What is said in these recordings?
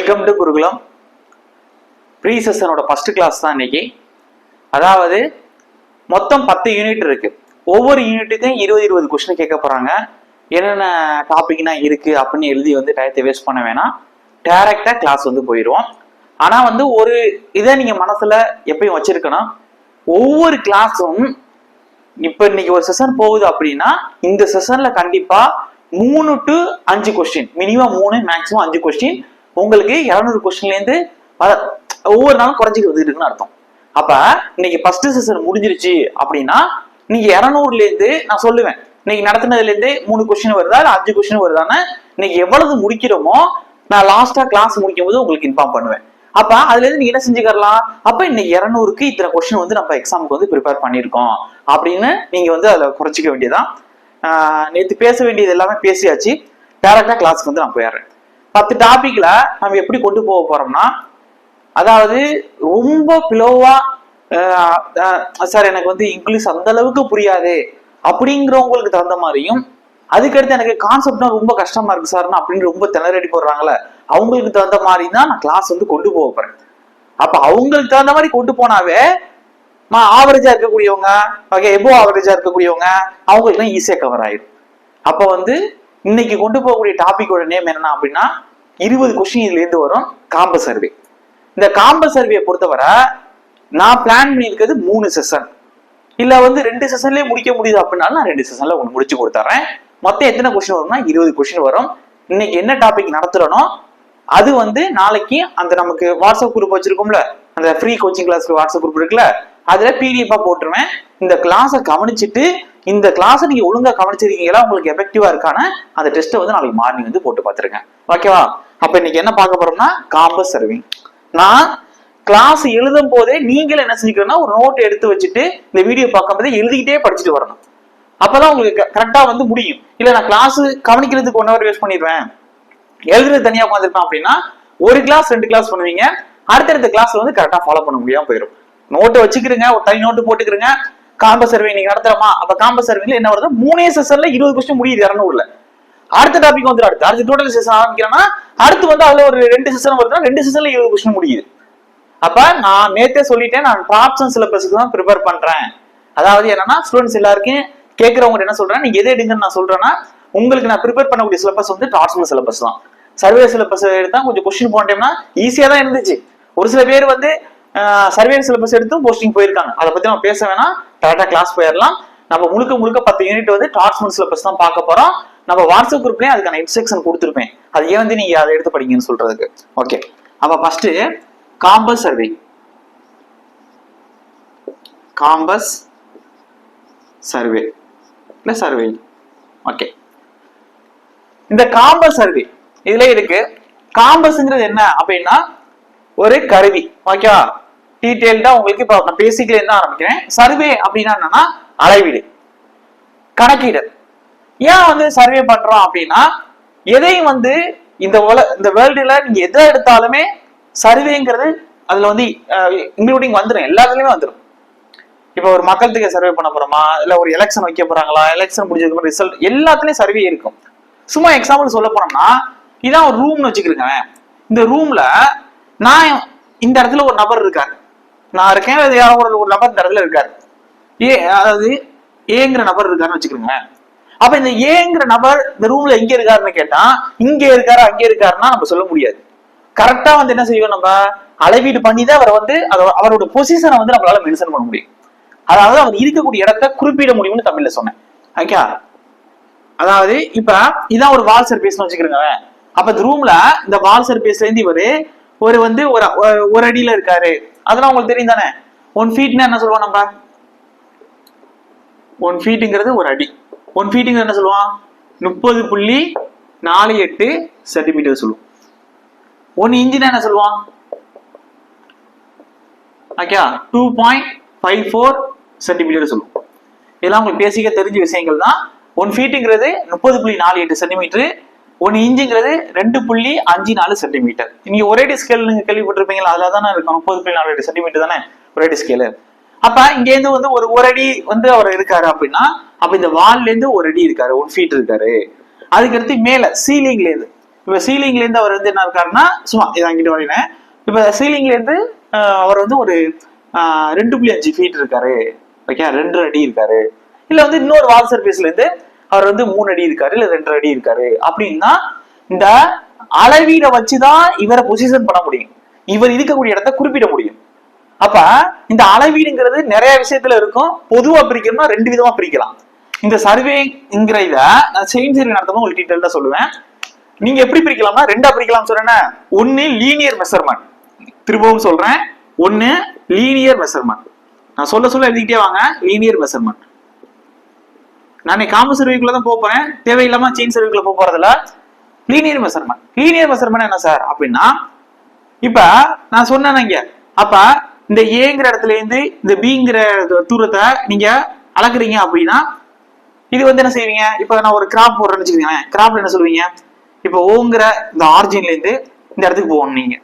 Welcome to Gurukulam. Pre செஷனோட first class தான் இன்னைக்கு. அதாவது மொத்தம் 10 யூனிட் இருக்கு. ஒவ்வொரு யூனிட்டுக்கும் 20 கொஸ்டின் கேட்க போறாங்க. என்னென்ன டாபிக்னா இருக்கு அப்படின்னு எழுதி டயத்தை வேஸ்ட் பண்ண வேணாம். டைரக்டா கிளாஸ் போயிடுவோம். ஆனா ஒரு இதை நீங்க மனசுல எப்பயும் வச்சிருக்கணும். ஒவ்வொரு கிளாஸும் இப்ப இன்னைக்கு ஒரு செஷன் போகுது அப்படின்னா இந்த செஷன்ல கண்டிப்பா 3 to 5 question, minimum 3 maximum 5 question உங்களுக்கு 200 கொஸ்டின்ல இருந்து ஒவ்வொரு நாளும் குறைஞ்சிட்டு வந்துட்டு இருக்குன்னு அர்த்தம். அப்ப இன்னைக்கு ஃபர்ஸ்ட் செஷன் முடிஞ்சிருச்சு அப்படின்னா நீங்க 200ல இருந்து நான் சொல்லுவேன் இன்னைக்கு நடத்தினதுல இருந்து 3 கொஸ்டின் வருதா இல்ல 5 கொஸ்டின் வருதான்னு இன்னைக்கு எவ்வளவு முடிக்கிறோமோ நான் லாஸ்டா கிளாஸ் முடிக்கும் போது உங்களுக்கு இன்ஃபார்ம் பண்ணுவேன். அப்ப அதுல இருந்து நீங்க என்ன செஞ்சுக்கலாம், அப்ப இன்னைக்கு 200க்கு இத்தனை கொஸ்டின் நம்ம எக்ஸாமுக்கு ப்ரிப்பேர் பண்ணிருக்கோம் அப்படின்னு நீங்க அதுல குறைச்சிக்க வேண்டியதான். நேற்று பேச வேண்டியது எல்லாமே பேசியாச்சு. டைரக்டா கிளாஸ்க்கு நான் போயிடுறேன். 10 டாபிக்ல நம்ம எப்படி கொண்டு போக போறோம்னா, அதாவது ரொம்ப பிளோவா சார் எனக்கு இங்கிலீஷ் அந்த அளவுக்கு புரியாது அப்படிங்கிறவங்களுக்கு தகுந்த மாதிரியும், அதுக்கடுத்து எனக்கு கான்செப்ட்னா ரொம்ப கஷ்டமா இருக்கு சார் அப்படின்னு ரொம்ப திணறடி போடுறாங்களே அவங்களுக்கு தகுந்த மாதிரி தான் நான் கிளாஸ் கொண்டு போக போறேன். அப்ப அவங்களுக்கு தகுந்த மாதிரி கொண்டு போனாவே ஆவரேஜா இருக்கக்கூடியவங்க, எபோ ஆவரேஜா இருக்கக்கூடியவங்க அவங்களுக்கு ஈஸியா கவர் ஆயிடும். அப்ப இன்னைக்கு கொண்டு போகக்கூடிய டாபிக்கோட நேம் என்ன அப்படின்னா 20 கொஸ்டின் இதுல இருந்து வரும் காம்பஸ் சர்வே. இந்த காம்பஸ் சர்வே பொறுத்தவரை நான் பிளான் பண்ணியிருக்கிறது 3 செஷன், இல்ல 2 செஷன்லயே முடிக்க முடியுது அப்படின்னாலும் நான் 2 செஷன்ல முடிச்சு கொடுத்துறேன். மொத்தம் எத்தனை கொஸ்டின் வரும்னா 20 கொஸ்டின் வரும். இன்னைக்கு என்ன டாபிக் நடத்துறனோ அது நாளைக்கு அந்த நமக்கு வாட்ஸ்அப் குரூப் வச்சிருக்கோம்ல, அந்த ஃப்ரீ கோச்சிங் கிளாஸ்க்கு வாட்ஸ்அப் குரூப் இருக்குல்ல, அதுல பிடிஎஃபா போட்டுருவேன். இந்த கிளாஸை கவனிச்சுட்டு இந்த கிளாஸை நீங்க ஒழுங்கா கவனிச்சிருக்கீங்களா, உங்களுக்கு எஃபெக்டிவா இருக்கான அந்த டெஸ்ட்டை நாளைக்கு மார்னிங் போட்டு பார்த்துருக்கேன். ஓகேவா? அப்ப இன்னைக்கு என்ன பார்க்க போறோம்னா காம்பஸ் சர்விங். நான் கிளாஸ் எழுதும் போதே நீங்களும் என்ன செஞ்சுக்கணும்னா ஒரு நோட் எடுத்து வச்சுட்டு இந்த வீடியோ பார்க்கும் போதே எழுதிக்கிட்டே படிச்சுட்டு வரணும். அப்பதான் உங்களுக்கு கரெக்டா முடியும். இல்ல நான் கிளாஸ் கவனிக்கிறதுக்கு 1 hour வேஸ்ட் பண்ணிடுவேன், எழுதுறது தனியா உட்காந்துருப்பேன் அப்படின்னா ஒரு கிளாஸ் 2 கிளாஸ் பண்ணுவீங்க, அடுத்தடுத்த கிளாஸ்ல கரெக்டா ஃபாலோ பண்ண முடியாம போயிடும். நோட்டு வச்சுக்கிறீங்க, ஒரு தனி நோட்டு போட்டுக்கிறீங்க. காம்பஸ் சர்வே நீங்க நடத்துறமா, அப்ப காம்பஸ் சர்வேல என்ன வருது, 3 செஷன்ல 20 கொஸ்டின் முடியுது 200ல. அடுத்த டாபிக் அடுத்து டோட்டல் செஷன் ஆரம்பிக்கிறேன்னா அடுத்து அதுல ஒரு 2 செஷன் வருதுன்னா 2 செஷன்ல 20 கொஸ்டின் முடியுது. அப்ப நான் நேத்தே சொல்லிட்டேன், நான் டாப்ஸ் அண்ட் சிலபஸ்க்கு தான் ப்ரிப்பேர் பண்றேன். அதாவது என்னன்னா ஸ்டூடெண்ட்ஸ் எல்லாருக்கும் கேட்கறவங்க என்ன சொல்றேன், நீங்க எதை எடுங்கன்னு நான் சொல்றேன்னா உங்களுக்கு நான் ப்ரிப்பேர் பண்ணக்கூடிய சிலபஸ் டாப்ஸ் அண்ட் சிலபஸ் தான். சர்வே சிலபஸ் எடுத்தா கொஞ்சம் கொஸ்டின் போன டைம்னா ஈஸியா தான் இருந்துச்சு. ஒரு சில பேர் சர்வே சிலபஸ் எடுத்தும் போஸ்டிங் போயிருக்காங்க. அதை பத்தி நம்ம பேச வேணாம், கரெக்டா கிளாஸ் போயிடலாம். நம்ம முழுக்க 10 யூனிட் டாப்ஸ் அண்ட் சிலபஸ் தான் பார்க்க போறோம். நம்ம வாட்ஸ்அப் குரூப்லயே அதுக்கான இன்ஸ்ட்ரக்ஷன் கொடுத்துருப்பேன், அது ஏன் நீங்க அதை எடுத்து படிங்கன்னு சொல்றதுக்கு. ஓகே, அப்ப first compass survey. Compass survey இல்ல சர்வே. ஓகே, இந்த காம்பஸ் சர்வே இதுல இருக்கு. காம்பஸ்ங்கிறது என்ன அப்படின்னா ஒரு கருவி. ஓகே, டீடைல்டா உங்களுக்கு இப்ப நான் பேசிக்கல இருந்து ஆரம்பிக்கிறேன். சர்வே அப்படின்னா என்னன்னா அளவீடு, கணக்கீடு. ஏன் சர்வே பண்றோம் அப்படின்னா எதையும் இந்த வேர்ல்டுல நீங்க எதை எடுத்தாலுமே சர்வேங்கிறது அதுல இன்க்ளூடிங் வந்துடும், எல்லாத்துலயுமே வந்துடும். இப்ப ஒரு மக்கள் தொகை சர்வே பண்ண போறோமா, இல்ல ஒரு எலெக்ஷன் வைக்க போறாங்களா, எலெக்ஷன் முடிஞ்சதுக்கு ரிசல்ட் எல்லாத்துலயும் சர்வே இருக்கும். சும்மா எக்ஸாம்பிள் சொல்ல போனோம்னா இதான் ஒரு ரூம்னு வச்சுக்கிறேங்க. இந்த ரூம்ல நான் இந்த இடத்துல ஒரு நபர் இருக்காரு, நான் இருக்கேன், ஒரு நபர் இந்த இடத்துல இருக்காரு, அதாவது ஏங்கிற நபர் இருக்காருன்னு வச்சுக்கிறேங்க. அப்ப இந்த ஏங்கிற நபர் இந்த ரூம்ல எங்க இருக்காருன்னு கேட்டா இங்க இருக்காரு அங்கே இருக்காருன்னா நம்ம சொல்ல முடியாது. கரெக்டா என்ன செய்வோம், நம்ம அளவீடு பண்ணி தான் அவரோட பொசிஷனை நம்மளால மென்ஷன் பண்ண முடியும். அதாவது அவர் இருக்கக்கூடிய இடத்தை குறிப்பிட முடியும்னு தமிழ்ல சொன்னேன். ஓகே, அதாவது இப்ப இதான் ஒரு வால் சர்பேஸ்னு வச்சுக்கிறேங்க. அப்ப இந்த ரூம்ல இந்த வால் சர்பேஸ்ல இருந்து இவரு ஒரு அடியில இருக்காரு, அதெல்லாம் உங்களுக்கு தெரியும் தானே. 1 ஃபீட்னா என்ன சொல்லுவோம் நம்ம, 1 ஃபீட்டுங்கிறது ஒரு அடி. 1 ஃபீட்டுங்கிறது என்ன சொல்லுவான், 30.48 சென்டிமீட்டர் சொல்லுவோம். 1 இன்ச்சுனா என்ன சொல்லுவான், ஓகே 2.54 சென்டிமீட்டர் சொல்லுவோம். இதெல்லாம் உங்களுக்கு பேசிக்க தெரிஞ்ச விஷயங்கள் தான். 1 ஃபீட்டுங்கிறது 30.48 சென்டிமீட்டர், 1 இன்ச்சுங்கிறது 2.54 சென்டிமீட்டர். நீங்க ஒரேடி ஸ்கேல் நீங்க கேள்விப்பட்டிருப்பீங்களா, அதுல தானே இருக்கும் 30.48 சென்டிமீட்டர் தானே ஒரேடி ஸ்கேலு. அப்ப இங்க இருந்து ஒரு அடி அவர் இருக்காரு அப்படின்னா அப்ப இந்த வால்ல இருந்து 1 அடி இருக்காரு, 1 ஃபீட் இருக்காரு. அதுக்கடுத்து மேல சீலிங்ல இருந்து இப்ப சீலிங்ல இருந்து அவர் வந்து என்ன இருக்காருன்னா சும்மா இதை அங்கிட்டு வரேன். இப்ப சீலிங்ல இருந்து அவர் வந்து ஒரு 2.5 ஃபீட் இருக்காரு, ஓகே 2 அடி இருக்காரு. இல்ல வந்து இன்னொரு வால் சர்ஃபேஸ்ல இருந்து அவர் வந்து 3 அடி இருக்காரு இல்ல 2 அடி இருக்காரு அப்படின்னா இந்த அளவீட வச்சுதான் இவரை பொசிஷன் பண்ண முடியும், இவர் இருக்கக்கூடிய இடத்த குறிப்பிட முடியும். அப்ப இந்த அளவீடுங்கிறது நிறைய விஷயத்துல இருக்கும். பொதுவா பிரிக்கணும்னா 2 விதமா பிரிக்கலாம். இந்த சர்வேங்கிற இத நான் செயின் சர்வே நடத்தணும் உங்களுக்கு டீடைலா சொல்லுவேன். நீங்க எப்படி பிரிக்கலாம்னா 2ஆ பிரிக்கலாம் சொல்றேன். ஒன்னு லீனியர் மெஷர்மெண்ட், திரும்பவும் சொல்றேன், ஒன்னு லீனியர் மெஷர்மெண்ட். நான் சொல்ல எழுதிக்கிட்டே வாங்க. Linear measurement. நான் காம்பஸ் சர்வேக்குள்ள தான் போறேன், தேவையில்லாம செயின் சர்வேக்குள்ள போறதுல. Linear measurement. லீனியர் மெஷர்மெண்ட் என்ன சார் அப்படின்னா, இப்ப நான் சொன்னேன் இங்க, அப்ப இந்த ஏங்கிற இடத்துல இருந்து இந்த பிங்கிற தூரத்தை நீங்க அளக்குறீங்க அப்படின்னா இது வந்து என்ன செய்வீங்க, இப்ப நான் ஒரு கிராப் போடுறேன்னு வச்சுக்கோங்க. கிராப்ல என்ன சொல்லுவீங்க, இப்ப ஓங்கிற இந்த ஆரிஜின்ல இருந்து இந்த இடத்துக்கு போகணும் நீங்க.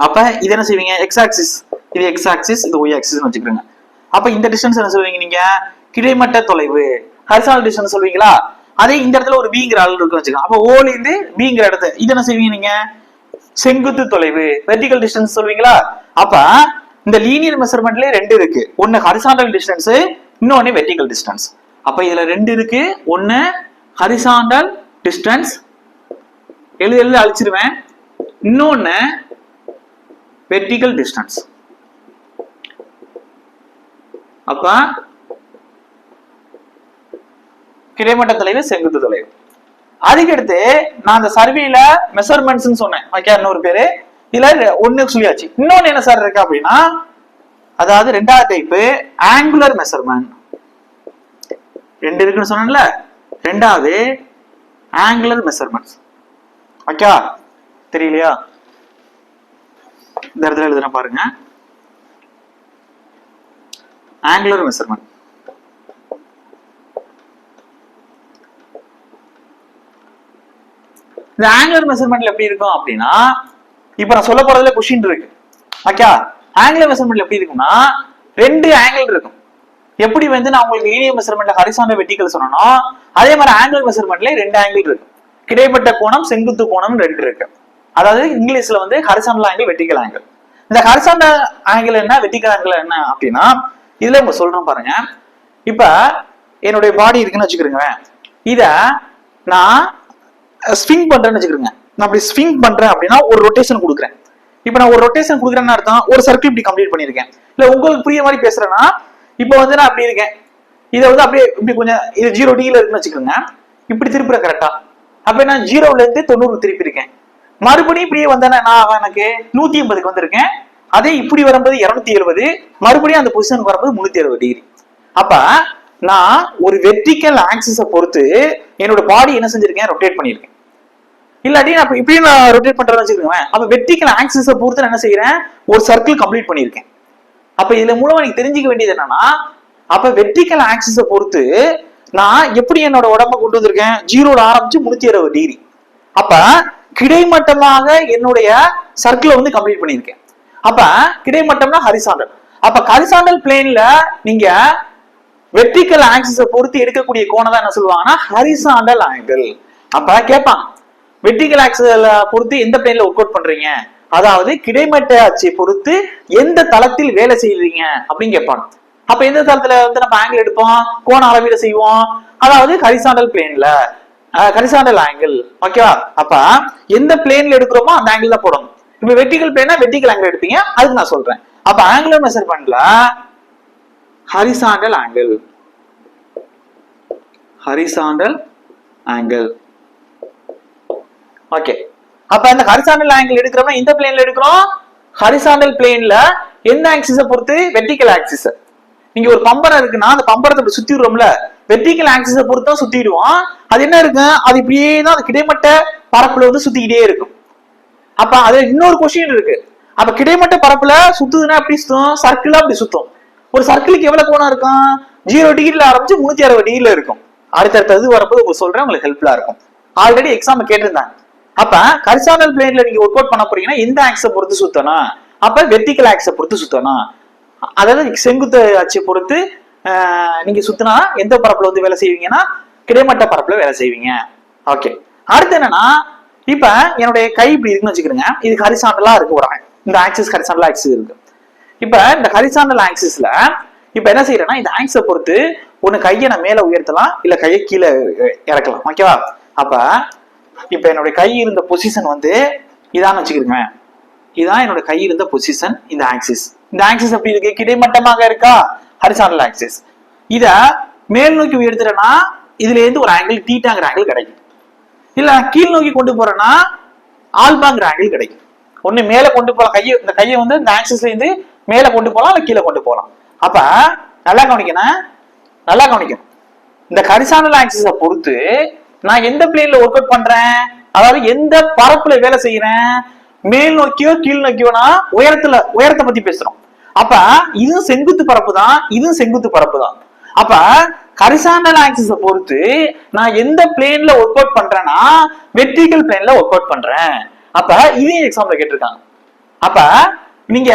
அப்ப இது என்ன செய்வீங்க, எக்ஸ் ஆக்சிஸ், இது எக்ஸ் ஆக்சிஸ், இது ஒய் ஆக்சிஸ் வச்சுக்கிறோங்க. அப்ப இந்த டிஸ்டன்ஸ் என்ன சொல்லுவீங்க நீங்க, கிடைமட்ட தொலைவு, ஹரிசாண்டல் டிஸ்டன்ஸ் சொல்லுவீங்களா. அதே இந்த இடத்துல ஒரு பிங்கிற அளவு இருக்கு வச்சுக்கோங்க. அப்ப ஓல இருந்து பிங்கிற இடத்த இது என்ன செய்வீங்க நீங்க, செங்குத்து தொலைவு, வெர்டிகல் டிஸ்டன்ஸ் சொல்லுவீங்களா. அப்ப இந்த லீனியர் மெஷர்மெண்ட்ல 2 இருக்கு. ஒன்னு ஹரிசாண்டல் டிஸ்டன்ஸ், இன்னொன்னு வெர்டிகல் டிஸ்டன்ஸ். அப்ப இதுல 2 இருக்கு. ஒன்னு ஹரிசாண்டல் டிஸ்டன்ஸ், எழுதி அழிச்சிருவேன். இன்னொன்னு வெர்டிகல் டிஸ்டன்ஸ். அப்ப கிடைமட்ட தொலைவு, செங்குத்து தொலைவு. அதுக்கடுத்து நான் அந்த சர்வேல மெஷர்மெண்ட்ஸ் சொன்னேன், ஓகே இன்னொரு பேரு. இதுல ஒண்ணு சொல்லியாச்சு. இன்னொன்னு என்ன சார் இருக்கு அப்படின்னா, அதாவது 2வது டைப் ஆங்குலர் மெஷர்மெண்ட். 2 இருக்குன்னு சொன்னேன்ல, 2வது ஆங்குலர் மெஷர்மெண்ட்ஸ். ஓகே தெரியலையா, இந்த இடத்துல எழுதுறேன் பாருங்க. Angular measurement. இந்த ஆங்குலர் மெஷர்மெண்ட்ல எப்படி இருக்கும் அப்படின்னா, இப்ப நான் சொல்ல போறதுல கொஸ்டின் இருக்கு. ஓகே ஆங்குலர் மெஷர்மெண்ட்ல எப்படி இருக்கும்னா 2 ஆங்கிள் இருக்கும். எப்படி வந்து நான் உங்களுக்கு லீனியர் மெஷர்மெண்ட்ல ஹரிசாண்டல் வெர்டிகல் சொன்னனோ அதே மாதிரி ஆங்குலர் மெஷர்மெண்ட்ல 2 ஆங்கிள் இருக்கு. கிடைப்பட்ட கோணம், செங்குத்து கோணம் 2 இருக்கு. அதாவது இங்கிலீஷ்ல வந்து ஹரிசாண்டல் ஆங்கிள், வெர்டிகல் ஆங்கிள். இந்த ஹரிசாண்டல் ஆங்கிள் என்ன, வெர்டிகல் ஆங்கிள் என்ன அப்படின்னா இதுல உங்க சொல்றேன் பாருங்க. இப்ப என்னுடைய பாடி இருக்குன்னு வச்சுக்கிறேங்க, இத நான் ஸ்விங் பண்றேன்னு வச்சுக்கிறேங்க. நான் அப்படி ஸ்விங் பண்றேன் அப்படின்னா ஒரு ரொட்டேஷன் கொடுக்குறேன். இப்ப நான் ஒரு ரொட்டேஷன் கொடுக்குறேன்னு அர்த்தம் ஒரு சர்க்கிள் இப்படி கம்ப்ளீட் பண்ணிருக்கேன். இல்ல உங்களுக்கு புரிய மாதிரி பேசுறேன்னா, இப்ப வந்து நான் அப்படி இருக்கேன், இதை வந்து அப்படியே இப்படி கொஞ்சம் இது 0 டிகிரில இருக்குன்னு வச்சுக்கோங்க. இப்படி திருப்புற கரெக்டா, அப்ப நான் 0ல இருந்து 90 திருப்பி இருக்கேன். மறுபடியும் இப்படியே வந்தேன்னா நான் எனக்கு 180க்கு வந்திருக்கேன். அதே இப்படி வரும்போது 270, மறுபடியும் அந்த பொசிஷனுக்கு வரும்போது 360 டிகிரி. அப்ப நான் ஒரு வெர்டிகல் ஆக்சிஸை பொறுத்து என்னோட பாடி என்ன செஞ்சிருக்கேன், ரொட்டேட் பண்ணிருக்கேன். இல்லாட்டி நான் இப்படி நான் ரொட்டேட் பண்றேன்னு வச்சுக்கோங்க. அப்ப வெர்டிகல் ஆக்சிஸை பொறுத்து நான் என்ன செய்யறேன், ஒரு சர்க்கிள் கம்ப்ளீட் பண்ணிருக்கேன். அப்ப இதுல மூலமா நீங்க தெரிஞ்சுக்க வேண்டியது என்னன்னா, அப்ப வெர்டிகல் ஆக்சிஸை பொறுத்து நான் எப்படி என்னோட உடம்ப கொண்டு வந்திருக்கேன், 0ல ஆரம்பிச்சு 360 டிகிரி. அப்ப கிடைமட்டமாக என்னுடைய சர்க்கிளை வந்து கம்ப்ளீட் பண்ணிருக்கேன். அப்ப கிடைமட்டம்னா ஹரிசாண்டல். அப்ப ஹரிசாண்டல் பிளேன்ல நீங்க வெர்டிகல் ஆக்சிஸை பொறுத்து எடுக்கக்கூடிய கோணம் தான் என்ன சொல்லுவாங்கன்னா ஹரிசாண்டல் ஆங்கிள். அப்ப கேட்பாங்க, வெர்டிகல் ஆக்சிஸை பொறுத்து எந்த பிளேன்ல ஒர்க் அவுட் பண்றீங்க, அதாவது கிடைமட்ட அச்சை பொறுத்து எந்த தளத்தில் வேலை செய்யறீங்க அப்படின்னு கேட்பாங்க. அப்ப எந்த தளத்துல வந்து நம்ம ஆங்கிள் எடுப்போம், கோண அளவீடு செய்வோம், அதாவது ஹரிசாண்டல் பிளேன்ல, ஹரிசாண்டல் ஆங்கிள். ஓகேவா, அப்ப எந்த பிளேன்ல எடுக்கிறோமோ அந்த ஆங்கிள் தான் போடணும். இப்ப வெர்டிகல் பிளேனா வெர்டிகல் ஆங்கிள் எடுப்பீங்க, அதுக்கு நான் சொல்றேன். அப்ப ஆங்குலர் மெஷர்மெண்ட்ல horizontal angle, horizontal angle. Okay, அப்ப இந்த ஹரிசாண்டல் ஆங்கிள் எடுக்கிறோம்னா இந்த பிளேன்ல எடுக்கிறோம், ஹரிசாண்டல் பிளேன்ல எந்த ஆக்சிஸை பொறுத்து, வெர்டிகல் ஆக்சிஸ். நீங்க ஒரு பம்பரம் இருக்குன்னா அந்த பம்பரத்தை சுத்தி விடுறோம்ல, வெர்டிகல் ஆக்சிஸை பொறுத்து தான் சுத்திடுவோம். அது என்ன இருக்கு, அது இப்படியே தான் அது கிடைமட்ட பரப்புல வந்து சுத்திக்கிட்டே இருக்கும். அப்ப அது இன்னொரு கொஸ்டின் இருக்கு, அப்ப கிடைமட்ட பரப்புல சுத்துதுன்னா எப்படி சுத்தும், சர்க்கிளா அப்படி சுத்தும். ஒரு சர்க்கிளுக்கு எவ்வளவு கோணம் இருக்கும், 0 டிகிரில ஆரம்பிச்சு 360 டிகிரில இருக்கும். அடுத்தடுத்தது வரப்போது உங்களுக்கு சொல்றேன், உங்களுக்கு ஹெல்ப்ஃபுல்லா இருக்கும். ஆல்ரெடி எக்ஸாம் கேட்டிருந்தாங்க. அப்ப ஹரிசாண்டல் பிளேன்ல நீங்க ஒர்க் அவுட் பண்ண போறீங்கன்னா எந்த ஆக்ஸை பொறுத்து சுத்தணும், அப்ப வெர்டிகல் ஆக்ஸை பொறுத்து சுத்தணும். அதாவது செங்குத்து அச்சை பொறுத்து நீங்க சுத்தினா எந்த பரப்புல வந்து வேலை செய்வீங்கன்னா கிடைமட்ட பரப்புல வேலை செய்வீங்க. ஓகே, அடுத்து என்னன்னா இப்ப என்னுடைய கை இப்படி இருக்குன்னு வச்சுக்கிறேங்க, இது ஹரிசாண்டலா இருக்கு, ஒரு இந்த ஆக்சிஸ் ஹரிசாண்டல் ஆக்சிஸ் இருக்கு. இப்ப இந்த ஹரிசாண்டல் ஆக்சிஸ்ல இப்ப என்ன செய்யறேன்னா, இந்த ஆக்சிஸை பொறுத்து ஒண்ணு கையை நான் மேல உயர்த்தலாம், இல்ல கையை கீழே இறக்கலாம். ஓகேவா? அப்ப இப்ப என்னுடைய கை இருந்த பொசிஷன் வந்து இதான்னு வச்சுக்கிறேங்க, இதான் என்னோட கை இருந்த பொசிஷன். இந்த ஆக்சிஸ், இந்த ஆக்சிஸ் எப்படி இருக்கு? கிடைமட்டமாக இருக்கா? Horizontal axis. இத மேல் நோக்கி உயர்த்துறேன்னா இதுல இருந்து ஒரு ஆங்கிள் தீட்டாங்கிற ஆங்கிள் கிடைக்கும். இல்ல கீழ் நோக்கி கொண்டு போறேன்னா ஆல்பாங்கிற ஆங்கிள் கிடைக்கும். ஒண்ணு மேல கொண்டு போகலாம், கையை இந்த கையை வந்து இந்த ஆக்சிஸ்ல இருந்து மேல கொண்டு போகலாம், இல்ல கீழே கொண்டு போகலாம். அப்ப நல்லா கவனிக்கணும், நல்லா கவனிக்கணும். இந்த ஹரிசாண்டல் ஆக்சிஸை பொறுத்து நான் எந்த பிளேன்ல ஒர்க் அவுட் பண்றேன், அதாவது எந்த பரப்புல வேலை செய்யறேன், மேல் நோக்கியோ கீழ் நோக்கியோனா உயரத்தை பத்தி பேசுறோம். அப்ப இதுவும் செங்குத்து பரப்பு தான், இதுவும் செங்குத்து பரப்பு தான். அப்ப ஹரிசாண்டல் ஆக்சிஸை பொறுத்து நான் எந்த பிளேன்ல ஒர்க் அவுட் பண்றேன்னா வெர்டிகல் பிளேன்ல ஒர்க் அவுட் பண்றேன். அப்ப இதையும் எக்ஸாம்ல கேட்டிருக்காங்க. அப்ப நீங்க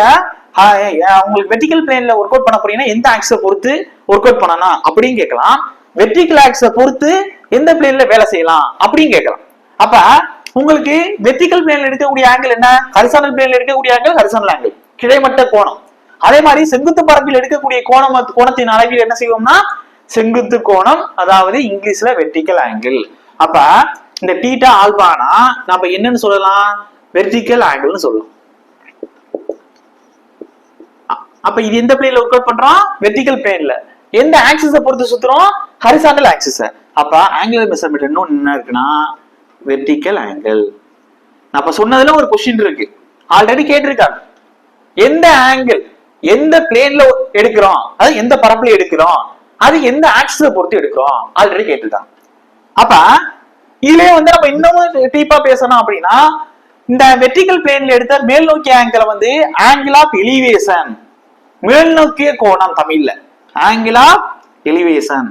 உங்களுக்கு வெர்டிகல் பிளேன்ல ஒர்க் அவுட் பண்ண போறீங்கன்னா எந்த ஆக்சிஸை பொறுத்து ஒர்க் அவுட் பண்ணலாம் அப்படின்னு கேட்கலாம். வெர்டிகல் ஆக்சிஸை பொறுத்து எந்த பிளேன்ல வேலை செய்யலாம் அப்படின்னு கேட்கலாம். அப்ப உங்களுக்கு வெர்டிகல் பிளேன்ல எடுக்கக்கூடிய ஆங்கிள் என்ன? ஹரிசாண்டல் பிளேன்ல எடுக்கக்கூடிய ஆங்கிள் ஹரிசாண்டல் ஆங்கிள், கிடைமட்ட கோணம். அதே மாதிரி செங்குத்து பரப்பில் எடுக்கக்கூடிய கோணத்தின் அளவில் என்ன செய்வோம்னா செங்குத்து கோணம், அதாவது இங்கிலீஷ்ல வெர்டிகல் ஆங்கிள். அப்ப இந்த தீட்டா ஆல்பானா நம்ம என்னன்னு சொல்லலாம்? வெர்டிகல் ஆங்கிள்னு சொல்லலாம். அப்ப இது எந்த பிளேன்ல ஒர்க் அவுட் பண்றோம்? வெர்டிகல் பிளேன்ல. எந்த ஆக்சிஸை பொறுத்து சுத்துறோம்? Horizontal axis. அப்ப ஆங்குலர் மெஷர்மென்ட் இன்னும் என்ன இருக்குன்னா வெர்டிகல் ஆங்கிள். நான் இப்ப சொன்னதுல ஒரு கொஸ்டின் இருக்கு, ஆல்ரெடி கேட்டிருக்காங்க. எந்த ஆங்கிள் எந்த பிளேன்ல எடுக்கிறோம், அது எந்த பரப்புல எடுக்கிறோம், அது எந்த ஆக்சிஸை பொறுத்து எடுக்கிறோம், ஆல்ரெடி கேட்டிருக்காங்க. அப்ப இதுலயே வந்து நம்ம இன்னமும் டீப்பா பேசணும் அப்படின்னா இந்த வெர்டிகல் பிளேன்ல எடுத்த மேல் நோக்கிய ஆங்கிள் வந்து ஆங்கிள் ஆஃப் எலிவேஷன், மேல் நோக்கிய கோணம், தமிழ்ல ஆங்கிள் ஆஃப் எலிவேஷன்.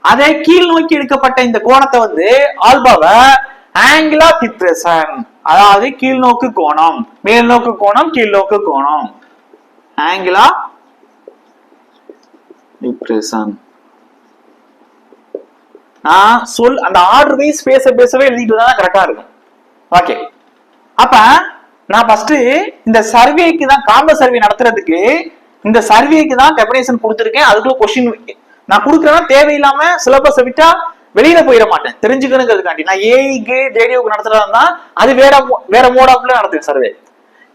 அதே கீழ் நோக்கி எடுக்கப்பட்ட இந்த கோணத்தை வந்து ஆல்பாவை ஆங்கிள் ஆஃப் டிப்ரெஷன், அதாவது கீழ் நோக்கு கோணம், மேல் நோக்கு கோணம், கீழ் நோக்கு கோணம், ஆங்கிள் ஆஃப் டிப்ரெஷன். நான் அந்த ஆர்டர் வைஸ் பேசவே எழுதிட்டு தான் கரெக்டா இருக்கும். ஓகே, அப்ப நான் ஃபர்ஸ்ட் இந்த சர்வேக்கு தான், காம்பஸ் சர்வே நடத்துறதுக்கு இந்த சர்வேக்கு தான் டெபினேஷன் கொடுத்துருக்கேன். அதுக்குள்ள கொஸ்டின் நான் கொடுக்குறேன்னா தேவையில்லாம சிலபஸை விட்டா வெளியில போயிட மாட்டேன், தெரிஞ்சுக்கணுங்கிறதுக்காண்டி. நான் ஏஐக்கு ஜேடிஓக்கு நடத்துறதா அது வேற மோடாப்ல நடத்துவேன் சர்வே.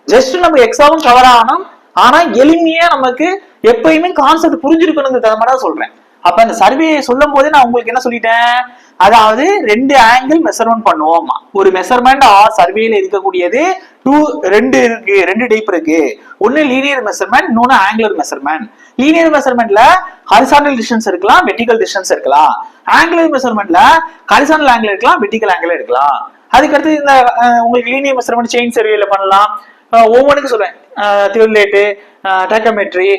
ஜஸ்ட் நம்ம எக்ஸாமும் கவர் ஆகணும், ஆனா எளிமையா நமக்கு எப்பயுமே கான்செப்ட் புரிஞ்சிருக்கணுங்கிறத மாதிரி தான் சொல்றேன். அப்ப இந்த சர்வே சொல்லும் போதே நான் உங்களுக்கு என்ன சொல்லிட்டேன், அதாவது 2 ஆங்கிள் மெஷர்மெண்ட் பண்ணுவோம். ஒரு மெஷர்மெண்ட் சர்வேல இருக்கக்கூடியது ரெண்டு இருக்கு, 2 டைப் இருக்கு. ஒன்னு லீனியர் மெஷர்மெண்ட், இன்னொன்னு ஆங்குலர் மெஷர்மெண்ட். லீனியர் மெஷர்மெண்ட்ல ஹரிசாண்டல் டிஸ்டன்ஸ் இருக்கலாம், வெர்டிகல் டிஸ்டன்ஸ் இருக்கலாம். ஆங்குலர் மெஷர்மெண்ட்ல ஹரிசாண்டல் ஆங்கிள் இருக்கலாம், வெர்டிகல் ஆங்கிள் இருக்கலாம். அதுக்கடுத்து இந்த உங்களுக்கு லீனியர் மெஷர்மெண்ட் செயின் சர்வேல பண்ணலாம். ஒவ்வொன்றுக்கும் சொல்றேன், தியோலேட்டு, டேக்கோமெட்ரி,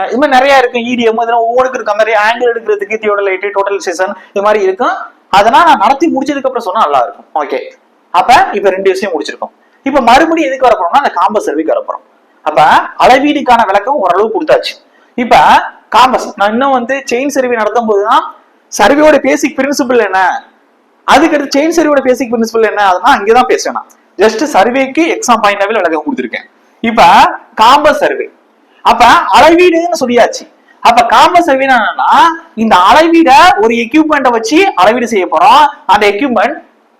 இது மாதிரி நிறைய இருக்கு. இடிஎம், இதெல்லாம் ஒவ்வொன்றுக்கு இருக்க மாதிரி ஆங்கிள் எடுக்கிறதுக்கு தியோடலைட்டு, டோட்டல் செஷன், இது மாதிரி இருக்கும். அதெல்லாம் நான் நடத்தி முடிச்சதுக்கு அப்புறம் சொன்னா நல்லா இருக்கும். ஓகே, அப்ப இப்ப 2 விஷயம் முடிச்சிருக்கோம். இப்ப மறுபடியும் எதுக்கு வரப்போறோம்னா அந்த காம்பஸ் சர்வேக்கு வரப்போறோம். அப்ப அளவீடுக்கான விளக்கம் ஓரளவு கொடுத்தாச்சு. இப்ப காம்பஸ் நான் இன்னும் வந்து செயின் சர்வே நடத்தும் போதுதான் சர்வேயோட பேசிக் பிரின்சிபிள் என்ன, அதுக்கடுத்து செயின் சர்வேயோட பேசிக் பிரின்சிபிள் என்ன, அதெல்லாம் அங்கேதான் பேசுறேன். ஜஸ்ட் சர்வேக்கு எக்ஸாம் பாயிண்ட் ஆஃப் விளக்கம் கொடுத்துருக்கேன். இப்ப காம்பஸ் சர்வே, அப்ப அளவீடுன்னு சொல்லியாச்சு. அப்ப காம்பஸ் சர்வே என்னன்னா இந்த அளவீட ஒரு எக்யூப்மெண்ட்டை வச்சு அளவீடு செய்ய போறோம். அந்த எக்யூப்மெண்ட்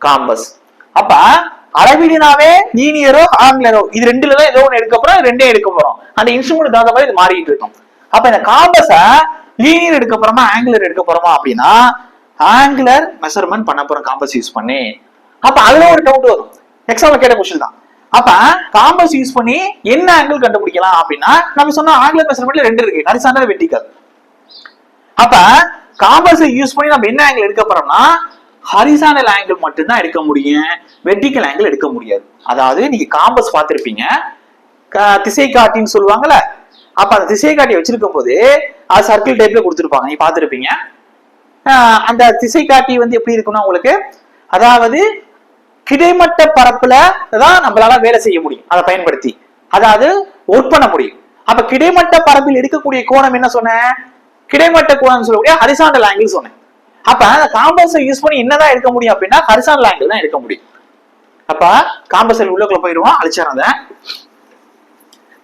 காம்பஸ். அப்ப அளவீடுனாவே லீனியரோ ஆங்குலரோ இது 2ல தான் ஏதோ ஒன்று எடுக்க போறோம், 2 எடுக்க போறோம். அந்த இன்ஸ்ட்ருமெண்ட் தகுந்த மாதிரி இது மாறிட்டு இருக்கும். அப்ப இந்த காம்பஸ லீனியர் எடுக்க போறோமா ஆங்குலர் எடுக்க போறோமா அப்படின்னா ஆங்குலர் மெஷர்மெண்ட் பண்ண போறோம் காம்பஸ் யூஸ் பண்ணி. அப்ப அதுல ஒரு டவுட் வரும், எக்ஸாம்ல கேட்ட கொஸ்டின் தான். அப்ப காம்பஸ் யூஸ் பண்ணி என்ன ஆங்கிள் கண்டுபிடிக்கலாம் அப்படின்னா நம்ம சொன்ன ஆங்குலர் மெஷர்மெண்ட்ல 2 இருக்கு, ஹரிசாண்டல், வெர்டிகல். அப்ப காம்பஸ் யூஸ் பண்ணி நம்ம என்ன ஆங்கிள் எடுக்க போறோம்னா ஹரிசாண்டல் ஆங்கிள் மட்டும்தான் எடுக்க முடியும், வெர்டிகல் ஆங்கிள் எடுக்க முடியாது. அதாவது நீங்க காம்பஸ் பார்த்திருப்பீங்க, திசை காட்டின்னு சொல்லுவாங்கல்ல. அப்ப அந்த திசை காட்டி வச்சிருக்கும் போது அது சர்க்கிள் டைப்ல கொடுத்துருப்பாங்க, நீங்க பார்த்திருப்பீங்க. அந்த திசை காட்டி வந்து எப்படி இருக்குன்னா உங்களுக்கு, அதாவது கிடைமட்ட பரப்புல தான் நம்மளால வேலை செய்ய முடியும், அதை பயன்படுத்தி அதாவது ஒர்க் பண்ண முடியும். அப்ப கிடைமட்ட பரப்பில் எடுக்கக்கூடிய கோணம் என்ன சொன்னேன், கிடைமட்ட கோணம் சொல்லக்கூடிய ஹரிசாண்டல் ஆங்கிள் சொன்னேன். அப்ப அந்த காம்பஸை யூஸ் பண்ணி என்னதான் எடுக்க முடியும் அப்படின்னா ஹரிசாண்டல் ஆங்கிள் தான் எடுக்க முடியும். அப்ப காம்பஸ் சர்வே உள்ளக்குள்ள போயிடுவோம், அழிச்சிடறத.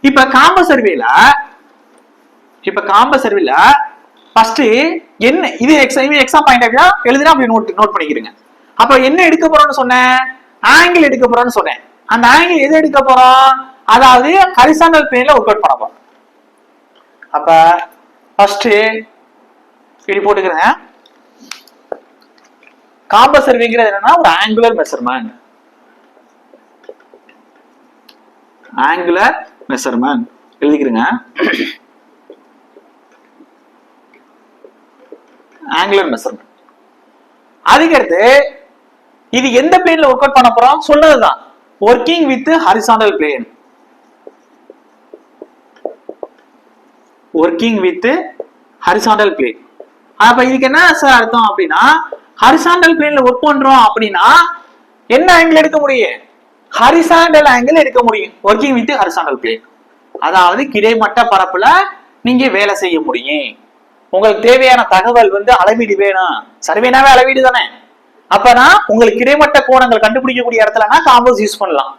இப்ப காம்பஸ் சர்வேல ஃபர்ஸ்ட் என்ன இது எக்ஸாம் பாயிண்ட் ஆஃப் எழுதுனா அப்படி நோட் பண்ணிக்கிறீங்க. அப்ப என்ன எடுக்க போறோம்னு சொன்னேன், ஆங்கிள் எடுக்க போறோம்னு சொன்னேன். அந்த ஆங்கிள் எது எடுக்க போறோம், அதாவது ஹரிசாண்டல் பிளேன்ல ஒர்க் அவுட் பண்ண போறோம். அப்ப ஃபர்ஸ்ட் இப்படி போட்டுக்கிறேன். காம்பஸ் சர்வேங்கிறது என்னன்னா ஒரு ஆங்குலர் மெஷர்மெண்ட். ஆங்குலர் மெஷர்மெண்ட் எழுதிக்கிறேங்க. Angular measurement. அதுக்கடுத்து இது எந்த பிளேன்ல ஒர்க் அவுட் பண்ண போறோம் சொன்னதுதான், working with horizontal plane. Working with horizontal plane. அப்ப இதுக்கு என்ன சார் அர்த்தம் அப்படின்னா, ஹரிசாண்டல் பிளேன்ல ஒர்க் பண்றோம் அப்படின்னா என்ன ஆங்கிள் எடுக்க முடியும், ஹரிசாண்டல் ஆங்கிள் எடுக்க முடியும். ஒர்க்கிங் வித் ஹரிசாண்டல் பிளேன், அதாவது கிடைமட்ட பரப்புல நீங்க வேலை செய்ய முடியும். உங்களுக்கு தேவையான தகவல் அளவீடு வேணும், சர்வேனாவே அளவீடு தானே. அப்பனா உங்களுக்கு கிடைமட்ட கோணங்கள் கண்டுபிடிக்கக்கூடிய இடத்துலனா காம்பஸ் யூஸ் பண்ணலாம்.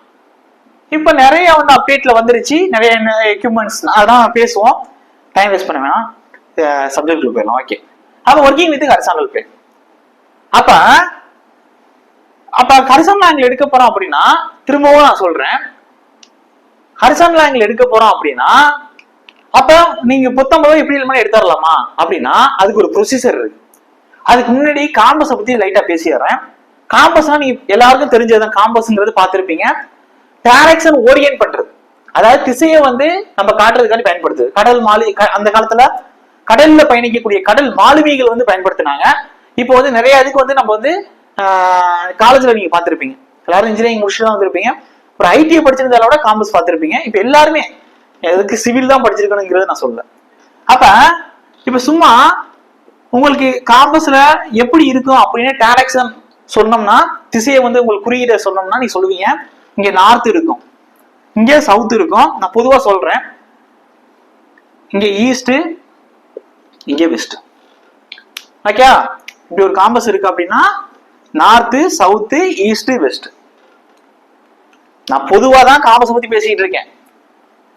இப்ப நிறைய அப்டேட்ல வந்துருச்சு, நிறைய எக்யூப்மெண்ட்ஸ், அதான் பேசுவோம், டைம் வேஸ்ட் பண்ண வேணாம், சப்ஜெக்ட்ல போயிடலாம். ஓகே, அப்ப ஒர்க்கிங் வித் ஹரிசாண்டல் பிளேன். அப்ப ஹரிசாண்டல் ஆங்கிள் எடுக்க போறோம் அப்படின்னா, திரும்பவும் நான் சொல்றேன், ஹரிசாண்டல் ஆங்கிள் எடுக்க போறோம் அப்படின்னா அப்ப நீங்க 19 எப்படி எடுத்துடலாமா அப்படின்னா அதுக்கு ஒரு ப்ரொசீஜர் இருக்கு. அதுக்கு முன்னாடி காம்பஸை பத்தி லைட்டா பேசிடுறேன். காம்பஸ்னா நீங்க எல்லாருக்கும் தெரிஞ்சதுதான், காம்பஸ்ங்கிறது பார்த்திருப்பீங்க. டைரக்ஷன் ஓரியன்ட் பண்றது, அதாவது திசையை நம்ம காட்டுறதுக்காண்டி பயன்படுத்துது. கடல் அந்த காலத்துல கடல்ல பயணிக்கக்கூடிய கடல் மாலுமிகள் பயன்படுத்தினாங்க. இப்போ நிறைய அதுக்கு நம்ம காலேஜ்ல நீங்க பார்த்திருப்பீங்க, எல்லாரும் இன்ஜினியரிங் முடிச்சுட்டு தான் வந்திருப்பீங்க. ஒரு ஐடிஐ படிச்சிருந்தாலோட காம்பஸ் பார்த்திருப்பீங்க. இப்ப எல்லாருமே எதுக்கு சிவில் தான் படிச்சிருக்கணுங்கிறத நான் சொல்ல. அப்ப இப்ப சும்மா உங்களுக்கு காம்பஸ்ல எப்படி இருக்கும் அப்படின்னு டைரக்ஷன் சொன்னோம்னா, திசையை உங்களுக்கு குறியீட சொன்னோம்னா நீ சொல்லுவீங்க, இங்க நார்த் இருக்கும், இங்க சவுத் இருக்கும். நான் பொதுவா சொல்றேன், இங்க ஈஸ்ட், இங்க வெஸ்ட். ஓகே, இப்படி ஒரு காம்பஸ் இருக்கு அப்படின்னா நார்த், சவுத், ஈஸ்ட், வெஸ்ட். நான் பொதுவா தான் காம்பஸ் பத்தி பேசிட்டு இருக்கேன்.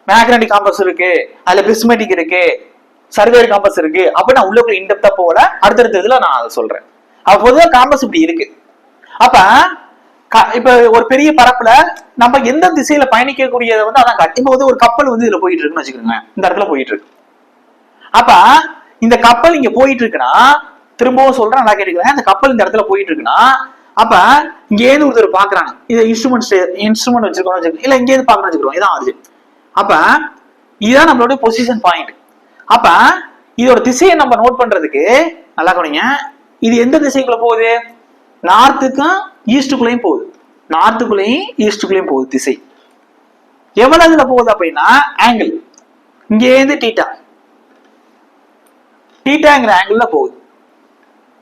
மேக்னெட்டிக் காம்பஸ் இருக்கு, அதுல பிரிஸ்மேட்டிக் இருக்கு, சர்வேயர் காம்பஸ் இருக்கு. அப்ப நான் உள்ளுக்குள்ள இன்டெப்தா போகல, அடுத்தடுத்த இதுல நான் அதை சொல்றேன். அப்ப பொதுவா காம்பஸ் இப்படி இருக்கு. அப்ப இப்ப ஒரு பெரிய பரப்புல நம்ம எந்த திசையில பயணிக்கக்கூடியதை அதான் காட்டு. இப்ப ஒரு கப்பல் இதுல போயிட்டு இருக்குன்னு வச்சுக்கோங்க, இந்த இடத்துல போயிட்டு இருக்கு. அப்ப இந்த கப்பல் இங்க போயிட்டு இருக்குன்னா, திரும்பவும் சொல்றேன், நல்லா கேட்டுக்கிறேன், இந்த கப்பல் இந்த இடத்துல போயிட்டு இருக்குன்னா, அப்ப இங்க ஏது ஒருத்தர் பாக்குறாங்க, இது இன்ஸ்ட்ருமெண்ட் வச்சிருக்கோம், இல்ல இங்க இருந்து பாக்குறோம் வச்சுக்கிறோம், இதான் ஆகுது. அப்ப இதுதான் நம்மளோட பொசிஷன் பாயிண்ட். அப்ப இதோட திசையை நம்ம நோட் பண்றதுக்கு நல்லா கவனிங்க, இது எந்த திசைக்குள்ள போகுது, நார்த்துக்கும் ஈஸ்டுக்குள்ளேயும் போகுது, நார்த்துக்குள்ளேயும் ஈஸ்டுக்குள்ளேயும் போகுது திசை. எவ்வளவு இதுல போகுது அப்படின்னா ஆங்கிள், இங்க இருந்து டீட்டா, டீட்டாங்கிற ஆங்கிள் போகுது.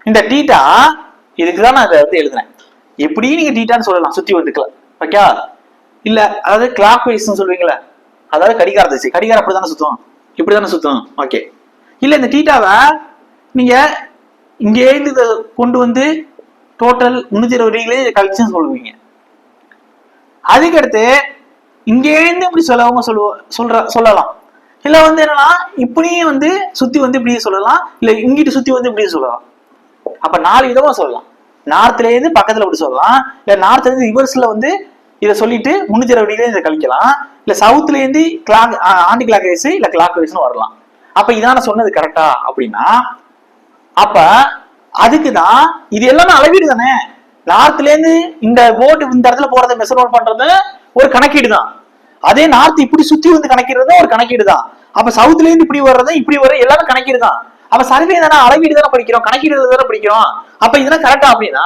இந்த டீட்டா இதுக்குதான் நான் இதை எழுதுறேன். எப்படி நீங்க டீட்டான்னு சொல்லலாம், சுத்தி வந்துக்கலாம். ஓகே, இல்ல அதாவது கிளாக் வைஸ் சொல்லுவீங்களா, அதாவது கடிகார திசை, கடிகாரம் அப்படித்தானே சுத்தும், இப்படித்தானே சுத்தும். ஓகே, இல்ல இந்த டீட்டாவை நீங்க இங்கே இருந்து இதை கொண்டு டோட்டல் 320 டிகிரி கழிச்சுன்னு சொல்லுவீங்க. அதுக்கடுத்து இங்கே இருந்து இப்படி சொல்லலாம். இல்ல என்னன்னா இப்படியும் சுத்தி இப்படியே சொல்லலாம், இல்ல இங்கிட்டு சுத்தி இப்படியே சொல்லலாம். அப்ப 4 விதமா சொல்லலாம். நார்த்ல இருந்து பக்கத்துல இப்படி சொல்லலாம், இல்ல நார்த்ல இருந்து ரிவர்ஸ்ல இதை சொல்லிட்டு 320 டிகிரி இதை கழிக்கலாம், இல்ல சவுத்ல இருந்து ஆண்டி கிளாக் வைஸ் இல்ல கிளாக் வைஸ்னு வரலாம். அப்ப இதான சொன்னது கரெக்டா அப்படின்னா, அப்ப அதுக்குதான் இது எல்லாமே அளவீடு தானே. நார்த்ல இருந்து இந்த போட் இந்த இடத்துல போறதை மெஷர்மெண்ட் பண்றது ஒரு கணக்கீடு தான். அதே நார்த் இப்படி சுத்தி கணக்கிடுறது ஒரு கணக்கீடு தான். அப்ப சவுத்ல இருந்து இப்படி வர்றது இப்படி வர எல்லாமே கணக்கீடு தான். அப்ப சர்வே தானே, அளவீடு தானே படிக்கிறோம், கணக்கீடு தானே படிக்கிறோம். அப்ப இதெல்லாம் கரெக்டா அப்படின்னா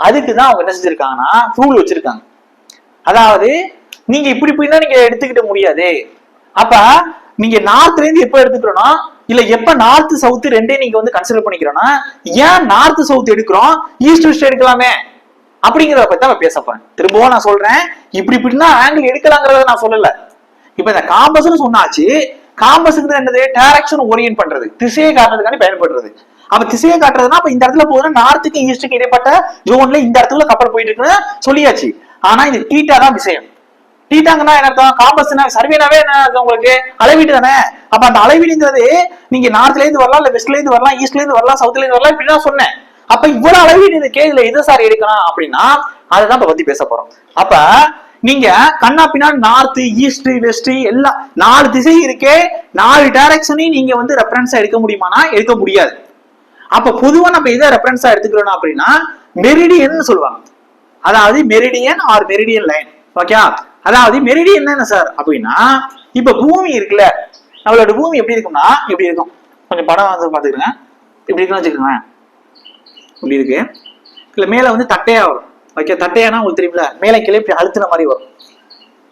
அதுக்குதான் அவங்க என்ன செஞ்சிருக்காங்கன்னா ரூல் வச்சிருக்காங்க. அதாவது நீங்க இப்படி இப்படின்னா நீங்க எடுத்துக்கிட்ட முடியாது. அப்ப நீங்க நார்த்ல இருந்து எப்ப எடுத்துக்கிறோம்னா, இல்ல எப்ப நார்த் சவுத் ரெண்டே நீங்க கன்சிடர் பண்ணிக்கிறோம்னா, ஏன் நார்த் சவுத் எடுக்கிறோம், ஈஸ்ட் வெஸ்ட் எடுக்கலாமே அப்படிங்கிறத பத்தி தான் பேச போறேன். திரும்பவும் நான் சொல்றேன், இப்படி இப்படின்னா ஆங்கிள் எடுக்கலாங்கிறத நான் சொல்லல. இப்ப இந்த காம்பஸ்ன்னு சொன்னாச்சு, காம்பஸுக்கு என்னது, டைரக்ஷன் ஓரியன்ட் பண்றது, திசையை காட்டுறதுக்காண்டி பயன்படுறது. அப்ப திசையை காட்டுறதுன்னா அப்ப இந்த இடத்துல போதுன்னா நார்த்துக்கு ஈஸ்டுக்கு இடைப்பட்ட ஜோன்ல இந்த இடத்துல கப்பல் போயிட்டு இருக்குன்னு சொல்லியாச்சு. ஆனா இது தீட்டா தான் விஷயம். தீட்டாங்கன்னா என்ன அர்த்தம்? காம்பஸ்னா சர்வேனாவே என்ன அர்த்தம் உங்களுக்கு? அளவீடு தானே. அப்ப அந்த அளவீடுங்கிறது நீங்க நார்த்ல இருந்து வரலாம், இல்ல வெஸ்ட்ல இருந்து வரலாம், ஈஸ்ட்ல இருந்து வரலாம், சவுத்ல இருந்து வரலாம், இப்படிதான் சொன்னேன். அப்ப இவ்வளவு அளவீடு இருக்கு, இதுல எது சார் எடுக்கலாம் அப்படின்னா அதுதான் இப்ப பத்தி பேச போறோம். அப்ப நீங்க கண்ணா பின்னா நார்த், ஈஸ்ட், வெஸ்ட் எல்லாம் 4 திசை இருக்கே, 4 டைரக்ஷனையும் நீங்க வந்து ரெஃபரன்ஸா எடுக்க முடியுமானா எடுக்க முடியாது. அப்ப பொதுவா நம்ம எதை ரெஃபரன்ஸா எடுத்துக்கிறோம் அப்படின்னா மெரிடியன் சொல்லுவாங்க. அதாவது meridian or meridian line. Okay, அதாவது மெரிடியன் என்ன சார் அப்படின்னா இப்ப பூமி இருக்குல்ல, நம்மளோட பூமி எப்படி இருக்கும்னா எப்படி இருக்கும், கொஞ்சம் படம் வந்து பாத்துக்கிறேன். இப்படி இருக்குன்னு வச்சுக்கோங்க, இப்படி இருக்கு. இல்ல மேல வந்து தட்டையா வரும். ஓகே, தட்டையானா உங்களுக்கு தெரியுமில்ல, மேலே கீழே இப்படி அழுத்தின மாதிரி வரும்.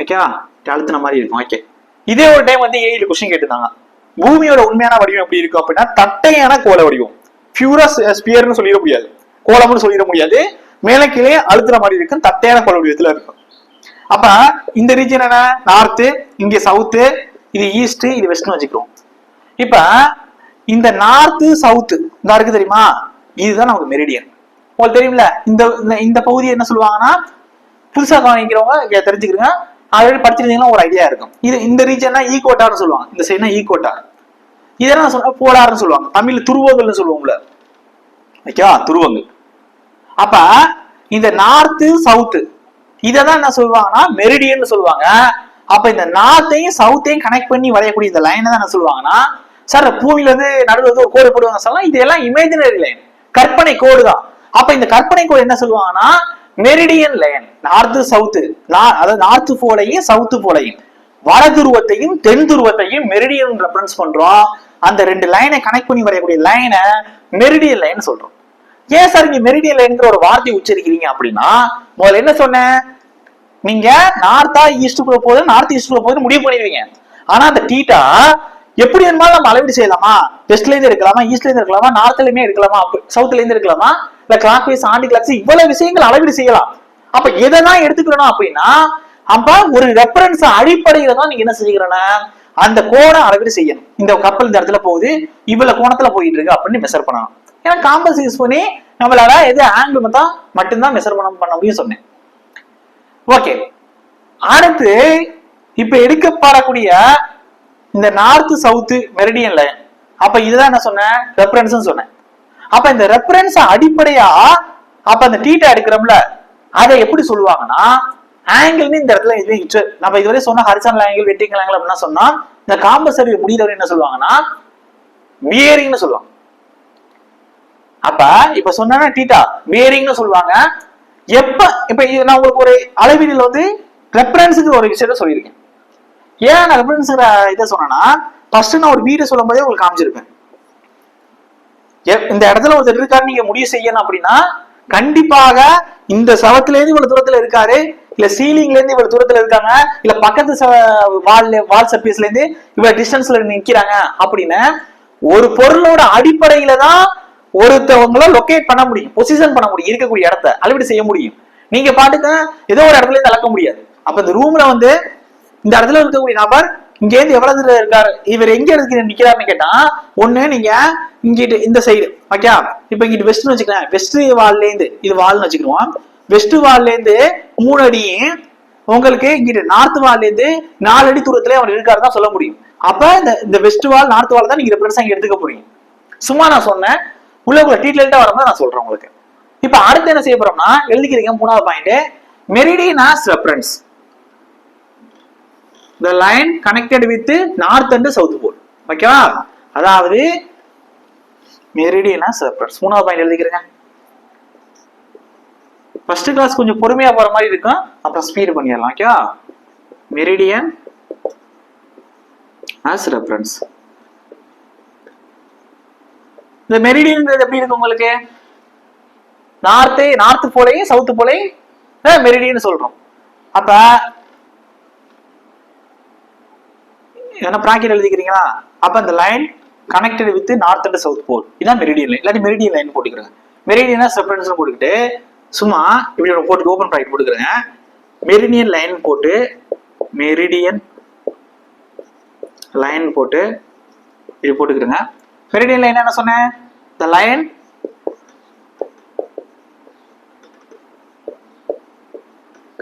ஓகேவா, அழுத்தின மாதிரி இருக்கும். ஓகே, இதே ஒரு டைம் வந்து 7 கொஸ்டின் கேட்டிருந்தாங்க. பூமியோட உண்மையான வடிவம் எப்படி இருக்கும் அப்படின்னா தட்டையான கோள வடிவம். பியூரா ஸ்பியர்னு சொல்லிட முடியாது, கோலம்னு சொல்லிட முடியாது. மேலே கீழே அழுத்துற மாதிரி இருக்கும், தட்டையான கோள வடிவத்துல இருக்கும். அப்ப இந்த ரீஜன் என்ன, நார்த்து, இங்க சவுத்து, இது ஈஸ்ட், இது வெஸ்ட்னு வச்சுக்கிறோம். இப்ப இந்த நார்த்து சவுத்து இந்த இருக்கு தெரியுமா, இதுதான் நமக்கு மெரிடியன். உங்களுக்கு தெரியும்ல, இந்த இந்த பகுதியை என்ன சொல்லுவாங்கன்னா புதுசா கவனிக்கிறவங்க தெரிஞ்சுக்கிறீங்க, ஆல்ரெடி படிச்சிருந்தீங்கன்னா ஒரு ஐடியா இருக்கும். இது இந்த ரீஜன்னா ஈகோட்டார்னு சொல்லுவாங்க, இந்த சைட்னா ஈகோட்டார். இதெல்லாம் சொல்ல போலார்னு சொல்லுவாங்க, தமிழ்ல துருவங்கள்னு சொல்லுவோம்ல. ஓகேவா, துருவங்கள். அப்ப இந்த நார்த்து சவுத்து இததான் என்ன சொல்லுவாங்கன்னா மெரிடியன் சொல்லுவாங்க. அப்ப இந்த நார்த்தையும் சவுத்தையும் கனெக்ட் பண்ணி வரையக்கூடிய இந்த லைனை தான் என்ன சொல்லுவாங்கன்னா சார் பூமியில இருந்து நடுவில் வந்து ஒரு கோடு போடுவாங்க சொல்லலாம். இது எல்லாம் இமேஜினரி லைன், கற்பனை கோடு தான். அப்ப இந்த கற்பனை கோடு என்ன சொல்லுவாங்கன்னா மெரிடியன் லைன். நார்த்து சவுத்து, அதாவது நார்த்து போலையும் சவுத்து போலையும் வட துருவத்தையும் தென் துருவத்தையும் மெரிடியன் ரெஃபரன்ஸ் பண்றோம். அந்த 2 லைனை கனெக்ட் பண்ணி வரையக்கூடிய லைனை மெரிடியன் லைன் சொல்றோம். ஏன் சார் இங்க மெரிடியன் லைன்ங்கிற ஒரு வார்த்தையை உச்சரிக்கிறீங்க அப்படின்னா முதல்ல என்ன சொன்னேன், நீங்க நார்த்தா ஈஸ்டுக்குள்ள போகுது, நார்த் ஈஸ்டுக்குள்ள போகுது முடிவு பண்ணிடுவீங்க. ஆனா அந்த தீட்டா எப்படி இருந்தாலும் நம்ம அளவீடு செய்யலாமா, வெஸ்ட்ல இருந்து எடுக்கலாமா, ஈஸ்ட்ல இருந்து எடுக்கலாமா, நார்த்லயுமே எடுக்கலாமா, சவுத்ல இருந்து எடுக்கலாமா, இல்ல கிளாக் வைஸ் ஆண்டி கிளாக்ஸ் இவ்வளவு விஷயங்கள் அளவீடு செய்யலாம். அப்ப எதான் எடுத்துக்கணும் அப்படின்னா அப்ப ஒரு ரெஃபரன்ஸ் அடிப்படையில தான் நீங்க என்ன செஞ்சுக்கிறேன்னா அந்த கோண அளவீடு செய்யணும். இந்த கப்பல் இந்த இடத்துல போகுது, இவ்வளவு கோணத்துல போயிட்டு இருக்கு அப்படின்னு மெஷர் பண்ணணும். ஏன்னா காம்பஸ் யூஸ் பண்ணி நம்மளால எது ஆங்கிள் மட்டும்தான் மெஷர் பண்ண முடியும் சொன்னேன். ஓகே, அடுத்து இப்ப எடுக்கப்படக்கூடிய இந்த நார்த் சவுத் மெரிடியன் லைன், அப்ப இதுதான் என்ன சொன்னேன் ரெஃபரன்ஸ் சொன்னேன். அப்ப இந்த ரெஃபரன்ஸ் அடிப்படையா அப்ப அந்த தீட்டா எடுக்கிறோம்ல அதை எப்படி சொல்லுவாங்கன்னா ஆங்கிள் இந்த இடத்துல இது நம்ம இதுவரை சொன்ன ஹரிசானல் ஆங்கிள், வெர்டிகல் ஆங்கிள் அப்படின்னா சொன்னா இந்த காம்பஸ் சர்வே முடியறவரை என்ன சொல்லுவாங்கன்னா பியரிங்னு சொல்லுவாங்க. அப்ப இப்ப சொன்னா தீட்டா பியரிங்னு சொல்லுவாங்க. இப்ப நான் உங்களுக்கு ஒரு அளவீடுல வந்து ரெஃபரன்ஸுக்கு ஒரு விஷயத்த சொல்லியிருக்கேன். ஏன் நான் ரெஃபரன்ஸ் இதை சொன்னா ஃபர்ஸ்ட் நான் ஒரு வீடு சொல்லும் போதே உங்களுக்கு காமிச்சிருப்பேன். இந்த இடத்துல ஒருத்தர் இருக்காரு நீங்க முடிவு செய்யணும் அப்படின்னா கண்டிப்பாக இந்த சவத்துல இருந்து இவ்வளவு தூரத்துல இருக்காரு, இல்ல சீலிங்ல இருந்து இவ்வளவு தூரத்துல இருக்காங்க, இல்ல பக்கத்து வால் சர்பேஸ்ல இருந்து இவ்வளவு டிஸ்டன்ஸ்ல நிக்கிறாங்க அப்படின்னு ஒரு பொருளோட அடிப்படையில தான் ஒருத்தவங்கள லொகேட் பண்ண முடியும், பொசிஷன் பண்ண முடியும், இருக்கக்கூடிய இடத்த அளவீடு செய்ய முடியும். நீங்க பாட்டுக்கு ஏதோ ஒரு இடத்துல இருந்து அளக்க முடியாது. அப்ப இந்த ரூம்ல வந்து இந்த இடத்துல இருக்கக்கூடிய நபர் இங்க இருந்து எவ்வளவு தூரம் இருக்காரு, இவர் எங்க இடத்துக்கு நிக்கிறாருன்னு கேட்டா ஒண்ணு நீங்க இங்கிட்டு இந்த சைடு ஓகே, இப்ப இங்கிட்டு வெஸ்ட்னு வச்சுக்கலாம், வெஸ்ட் வால்ல இருந்து இது வால்னு வச்சுக்கிடுவோம், வெஸ்ட் வால்ல இருந்து 3 அடியும் உங்களுக்கு இங்கிட்டு நார்த் வால்ல இருந்து 4 அடி தூரத்துல அவர் இருக்காரு தான் சொல்ல முடியும். அப்ப இந்த வெஸ்ட் வால் நார்த் வால் தான் நீங்க ரெஃபரன்ஸா இங்க எடுத்துக்க போறீங்க. சும்மா நான் சொன்னேன், உள்ள டீட்டெயில்டா வரும்போது நான் சொல்றேன் உங்களுக்கு. இப்ப அடுத்து என்ன செய்ய போறோம்னா எழுதிக்கிறீங்க 3வது point, meridian as reference the line connected with north and south pole. ஓகேவா, அதாவது மெரிடியன் ஆஸ் ரெஃபரன்ஸ் 3வது பாயிண்ட் எழுதிக்கிறேங்க. ஃபர்ஸ்ட் கிளாஸ் கொஞ்சம் பொறுமையா போற மாதிரி இருக்கும், அப்புறம் ஸ்பீட் பண்ணிடலாம். ஓகேவா, மெரிடியன் ஆஸ் ரெஃபரன்ஸ். இந்த மெரிடியன் எப்படி இருக்கு உங்களுக்கு, நார்த் போலையும் சவுத் போலையும் மெரிடியன் சொல்றோம். அப்ப என்ன பிராக்கெட் எழுதிக்கிறீங்களா, அப்ப இந்த line connected with north and south pole இதான் மெரிடியன் லைன், இல்லாட்டி மெரிடியன் லைன் போட்டுக்கிறேன். மெரிடியன் ரெஃபரன்ஸ் போட்டுக்கிட்டு சும்மா இப்படி போட்டு ஓபன் பிராக்கெட் போட்டுக்கிறேங்க. மெரிடியன் லைன் போட்டு மெரிடியன் லைன் போட்டு இது போட்டுக்கிறேங்க. மெரிடியன் லைன் என்ன சொன்னேன், the line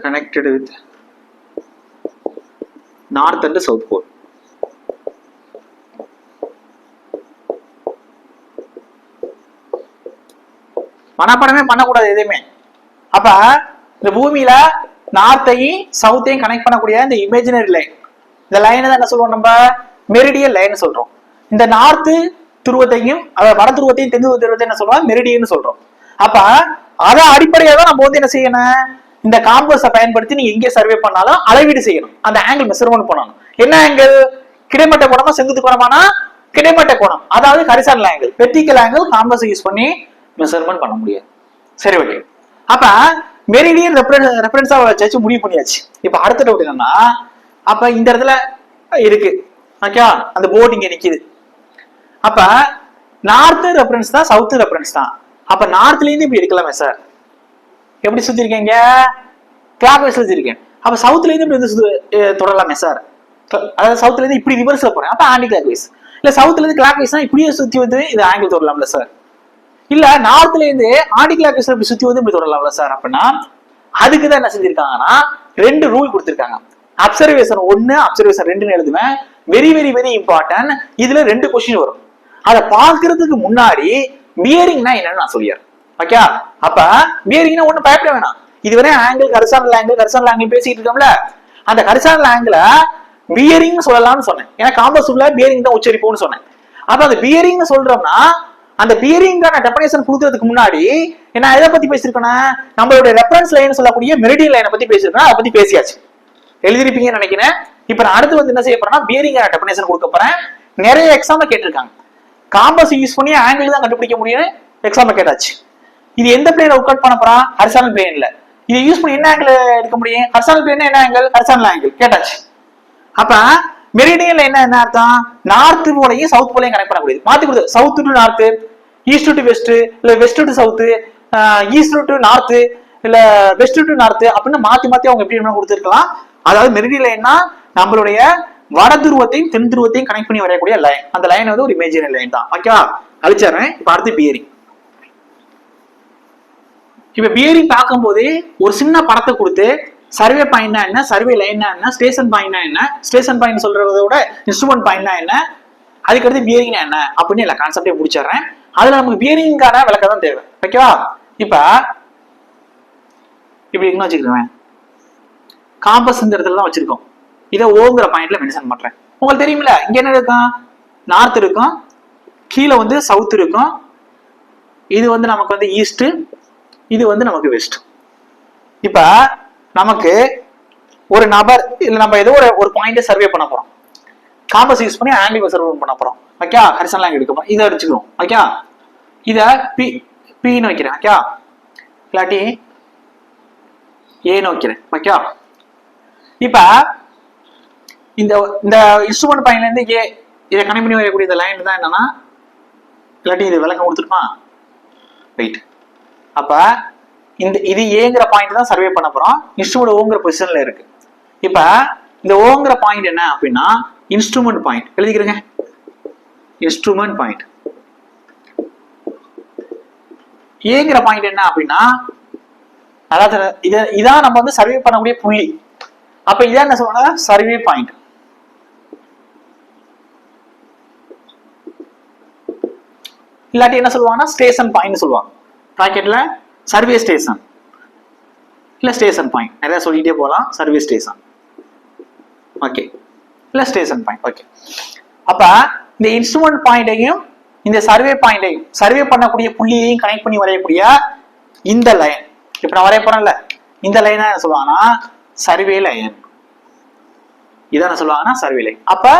connected with north and south pole. மனப்படமே பண்ணக்கூடாது எதுவுமே. அப்ப இந்த பூமியில நார்த்தையும் சவுத்தையும் கனெக்ட் பண்ணக்கூடிய இந்த இமேஜினரி லைன், இந்த லைனை தான் என்ன சொல்றோம் நம்ம மெரிடியன் லைன் சொல்றோம். இந்த நார்த்து துருவத்தையும் வட துருவத்தையும் தென் துருவத்தையும் என்ன சொல்றோம் மெரிடியன் சொல்றோம். அப்ப அதை அடிப்படையாக தான் நம்ம வந்து என்ன செய்யணும், இந்த காம்பஸை பயன்படுத்தி நீங்க எங்கே சர்வே பண்ணாலும் அளவீடு செய்யணும், அந்த ஆங்கிள் மெஷர்மெண்ட் பண்ணணும். என்ன ஆங்கிள், கிடைமட்ட கோணமா செங்குத்து கோணமானா கிடைமட்ட கோணம், அதாவது ஹரிசாண்டல் ஆங்கிள். வெர்டிகல் ஆங்கிள் காம்பஸை யூஸ் பண்ணி மெஷர்மெண்ட் பண்ண முடியாது. சரி ஓகே. அப்ப மெரிடியன் ரெஃபரன்ஸா வச்சு முடிவு பண்ணியாச்சு. இப்ப அடுத்த டவுட் என்னன்னா, அப்ப இந்த இடத்துல இருக்கு ஓகே, அந்த போர்டு இங்க நிக்குது. அப்ப நார்த் ரெஃபரன்ஸ் தான் சவுத் ரெஃபரன்ஸ் தான். அப்ப நார்த்ல இருந்து இப்படி எடுக்கலாமே சார், எப்படி சுத்திருக்கீங்க கிளாக் வைஸ்ல சுத்திருக்கேன். அப்ப சவுத்ல இருந்து இப்படி வந்து தொடரலாமே சார், அதாவது சவுத்ல இருந்து இப்படி ரிவர்ஸ்ல போறேன், அப்ப ஆன்டி கிளாக் வைஸ். இல்ல சவுத்ல இருந்து கிளாக் வைஸ்னா இப்படியே சுத்தி வந்து இது ஆங்கிள் தொடரலாம்ல சார். இல்ல நார்த்ல இருந்து ஆன்டி கிளாக் வைஸ்ல இப்படி சுத்தி வந்து இப்படி தொடரலாம்ல சார். அப்படின்னா அதுக்கு தான் என்ன செஞ்சிருக்காங்கன்னா ரெண்டு ரூல் கொடுத்திருக்காங்க. அப்சர்வேஷன் 1 அப்சர்வேஷன் 2 எழுதுவேன். Very very very important. இதுல 2 கொஸ்டின் வரும். அதை பாக்குறதுக்கு முன்னாடி பியரிங்னா என்னன்னு நான் சொல்லிடுறேன் ஓகே. அப்ப பியரிங்னா ஒண்ணு பயப்பட வேணாம். இதுவரை ஆங்கிள் ஹரிசாண்டல் ஆங்கிள் பேசிட்டு இருக்கோம்ல, அந்த ஹரிசாண்டல் ஆங்கிள பியரிங் சொல்லலாம்னு சொன்னேன். ஏன்னா காம்பஸ் உள்ள பியரிங் தான் உச்சரிப்போம்னு சொன்னேன். அப்ப அந்த பியரிங் சொல்றோம்னா அந்த பியரிங்கான டெஃபினேஷன் கொடுக்கறதுக்கு முன்னாடி என்ன எதை பத்தி பேசிருக்கேன், நம்மளுடைய ரெஃபரன்ஸ் லைன் சொல்லக்கூடிய மெரிடியன் லைனை பத்தி பேசிருக்கேன். அதை பத்தி பேசியாச்சு, எழுதிருப்பீங்கன்னு நினைக்கிறேன். இப்ப நான் அடுத்து வந்து என்ன செய்ய போறேன்னா பியரிங்கான டெஃபினேஷன் கொடுக்க போறேன். நிறைய எக்ஸாம்ல கேட்டிருக்காங்க, காம்பஸ் யூஸ் பண்ணி ஆங்கிள் தான் கண்டுபிடிக்க முடியும் எக்ஸாம்ல கேட்டாச்சு. இது எந்த பிளேன்ல ஒர்க் அவுட் பண்ண போறா, ஹரிசாண்டல் பிளேன்ல. இதை யூஸ் பண்ணி என்ன ஆங்கிள் எடுக்க முடியும், ஹரிசாண்டல் பிளேன் என்ன ஆங்கிள், ஹரிசாண்டல் ஆங்கிள் கேட்டாச்சு. அப்ப மெரிடியன்ல என்ன அர்த்தம், நார்த் போலையும் சவுத் போலையும் கனெக்ட் பண்ணக்கூடியது. மாத்தி கொடுத்து south to north, east to west, இல்ல west to south, east to north, இல்ல வெஸ்ட் டு நார்த் அப்படின்னு மாத்தி மாத்தி அவங்க எப்படி கொடுத்துருக்கலாம். அதாவது மெரிடியன் லைன்னா நம்மளுடைய வட துருவத்தையும் தென் துருவத்தையும் கனெக்ட் பண்ணி வரையக்கூடிய லைன். அந்த லைன் வந்து ஒரு இமேஜினரி லைன் தான் ஓகேவா. அழிச்சிடுறேன். இப்ப அடுத்து பியரிங். இப்ப பியரிங் பார்க்கும்போது ஒரு சின்ன படத்தை கொடுத்து சர்வே பாயிண்ட்னா என்ன, சர்வே லைன்னா என்ன, ஸ்டேஷன் பாயிண்ட்னா என்ன, ஸ்டேஷன் பாயிண்ட் சொல்றத விட இன்ஸ்ட்ருமெண்ட் பாயிண்ட்னா என்ன, அதுக்கடுத்து பியரிங்னா என்ன அப்படின்னு எல்லா கான்செப்டையும் முடிச்சிடுறேன். அதுல நமக்கு பியரிங்கான விளக்கம் தான் தேவை ஓகேவா. இப்ப இப்படி என்ன வச்சுக்கிறேன், காம்பஸ் இந்த இடத்துல தான் வச்சிருக்கோம். இதை ஓங்கிற பாயிண்ட்ல மென்ஷன் பண்றேன். உங்களுக்கு தெரியுமில்ல, இங்க என்ன இருக்கும், நார்த் இருக்கும், கீழே வந்து சவுத் இருக்கும், இது வந்து நமக்கு வந்து ஈஸ்ட், இது வந்து நமக்கு வெஸ்ட். இப்ப நமக்கு ஒரு நபர் இல்ல நம்ம ஏதோ ஒரு பாயிண்ட் சர்வே பண்ண போறோம், காம்பஸ் யூஸ் பண்ணி ஆங்கிள் சர்வே பண்ண போறோம் ஓகே. ஹரிசாண்டல் ஆங்கிள் எடுக்க போறோம், இதை அடிச்சுக்கிறோம் ஓகே. இத பின்னு வைக்கிறேன் ஓகே, இல்லாட்டி ஏன்னு வைக்கிறேன் ஓகே. இப்ப இந்த இன்ஸ்ட்ருமெண்ட் பாயிண்ட்ல இருந்து ஏ இதை கனெக்ட் பண்ணி வரக்கூடிய இந்த லைன் தான் என்னன்னா, இல்லாட்டி இது விளக்கம் கொடுத்துருப்பான் ரைட். அப்ப இது ஏங்கிற பாயிண்ட் தான் சர்வே பண்ண போறோம். இன்ஸ்ட்ருமெண்ட் ஓங்கிற பொசிஷன்ல இருக்கு. இப்ப இந்த ஓங்கிற பாயிண்ட் என்ன அப்படின்னா இன்ஸ்ட்ருமெண்ட் பாயிண்ட் எழுதிக்கிறேங்க. இன்ஸ்ட்ருமெண்ட் பாயிண்ட் ஏங்கிற பாயிண்ட் என்ன அப்படின்னா, அதாவது இதான் நம்ம வந்து சர்வே பண்ணக்கூடிய புள்ளி. அப்ப இதான் என்ன சொல்லுவாங்க, சர்வே பாயிண்ட். இல்லாட்டி என்ன சொல்லுவாங்கன்னா ஸ்டேஷன் பாயிண்ட் சொல்லுவாங்க. பாக்கெட்ல சர்வே ஸ்டேஷன் இல்ல ஸ்டேஷன் பாயிண்ட் நிறைய சொல்லிட்டே போகலாம். சர்வே ஸ்டேஷன் ஓகே, இல்ல ஸ்டேஷன் பாயிண்ட் ஓகே. அப்ப இந்த இன்ஸ்ட்ருமெண்ட் பாயிண்டையும் இந்த சர்வே பாயிண்டையும் சர்வே பண்ணக்கூடிய புள்ளியையும் கனெக்ட் பண்ணி வரையக்கூடிய இந்த லைன், இப்ப நான் வரைய போறேன்ல, இந்த லைனா என்ன சொல்லுவாங்கன்னா சர்வே லைன். இதான் சொல்லுவாங்கன்னா சர்வே லைன். அப்ப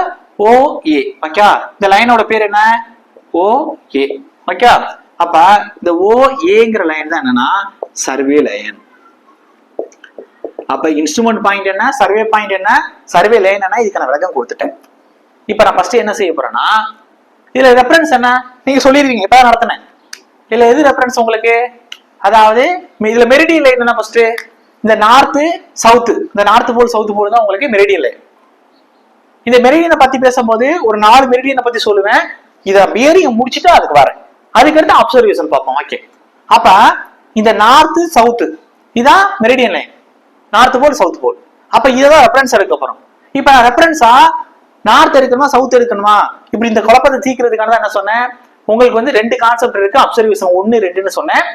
OA ஓகே, இந்த லைனோட பேர் என்ன OA ஓகே. அப்ப இந்த OAங்கிற லைன் தான் என்னன்னா சர்வே லைன். அப்ப இன்ஸ்ட்ருமெண்ட் பாயிண்ட் என்ன, சர்வே பாயிண்ட் என்ன, சர்வே லைன் என்ன, இதுக்கான விளக்கம் கொடுத்துட்டேன். இப்ப நான் ஃபர்ஸ்ட் என்ன செய்ய போறேன்னா, இதுல ரெஃபரன்ஸ் என்ன நீங்க சொல்லிருக்கீங்க, இப்ப நடத்தினேன். இதுல எது ரெஃபரன்ஸ் உங்களுக்கு, அதாவது இதுல மெரிடியன் லைன் என்ன, ஃபர்ஸ்ட் இந்த நார்த் சவுத், இந்த நார்த் போல் சவுத் போல் தான் உங்களுக்கு மெரிடியன் லைன். இந்த மெரிடியனை பத்தி பேசும்போது ஒரு 4 மெரிடியனை பத்தி சொல்லுவேன். இத பியரிங் முடிச்சுட்டு அதுக்கு வரேன் அதுக்கடுத்து அப்சர்வேஷன் பார்ப்போம். ஓகே, அப்ப இந்த நார்த் சவுத் இதான் meridian line, north pole south pole. அப்ப இதான் ரெஃபரன்ஸ் எடுக்க போறோம். இப்ப ரெஃபரன்ஸா நார்த் எடுக்கணுமா சவுத் எடுக்கணுமா, இப்படி இந்த குழப்பத்தை தீர்க்கிறதுக்கான தான் என்ன சொன்னேன், உங்களுக்கு வந்து ரெண்டு கான்செப்ட் இருக்கு, அப்சர்வேஷன் 1, 2ன்னு சொன்னேன்.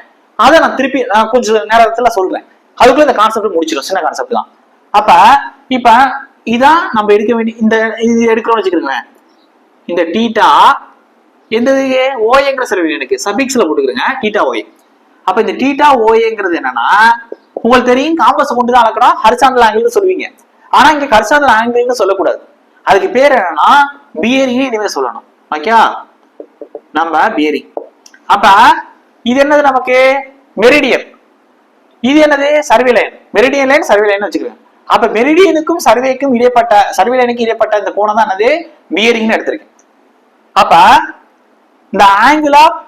அதை நான் திருப்பி கொஞ்சம் நேரத்துல சொல்றேன். அதுக்குள்ள இந்த கான்செப்ட் முடிச்சிடும், சின்ன கான்செப்ட் தான். அப்ப இப்ப இதான் நம்ம எடுக்க வேண்டிய, இந்த இது எடுக்கிறோம்னு வச்சுக்கிறேன். இந்த டீட்டா எந்த ஓஏங்கிற சர்வே எனக்கு சபிக்ஸ்ல போட்டுக்கிறேங்க, டீட்டா ஓஏ. அப்ப இந்த டீட்டா ஓஏங்கிறது என்னன்னா, உங்களுக்கு தெரியும் காம்பஸ் கொண்டு தான் அளக்கணும், ஹரிசாண்டல் ஆங்கிள் சொல்லுவீங்க. ஆனா இங்க ஹரிசாண்டல் ஆங்கிள்னு சொல்லக்கூடாது, அதுக்கு பேர் என்னன்னா பியரிங் இனிமே சொல்லணும். ஓகே, நம்ம பியரிங். அப்ப இது என்னது நமக்கு மெரிடியன், இது என்னது survey line, meridian line survey line வச்சுக்கிறேன். அப்ப மெரிடியனுக்கும் சர்வேக்கும் இடைப்பட்ட, சர்வே லைனுக்கு இடைப்பட்ட இந்த கோணம் தான் என்னது பியரிங்னு எடுத்திருக்கேன். அப்ப இந்த ஆங்கிள் ஆஃப்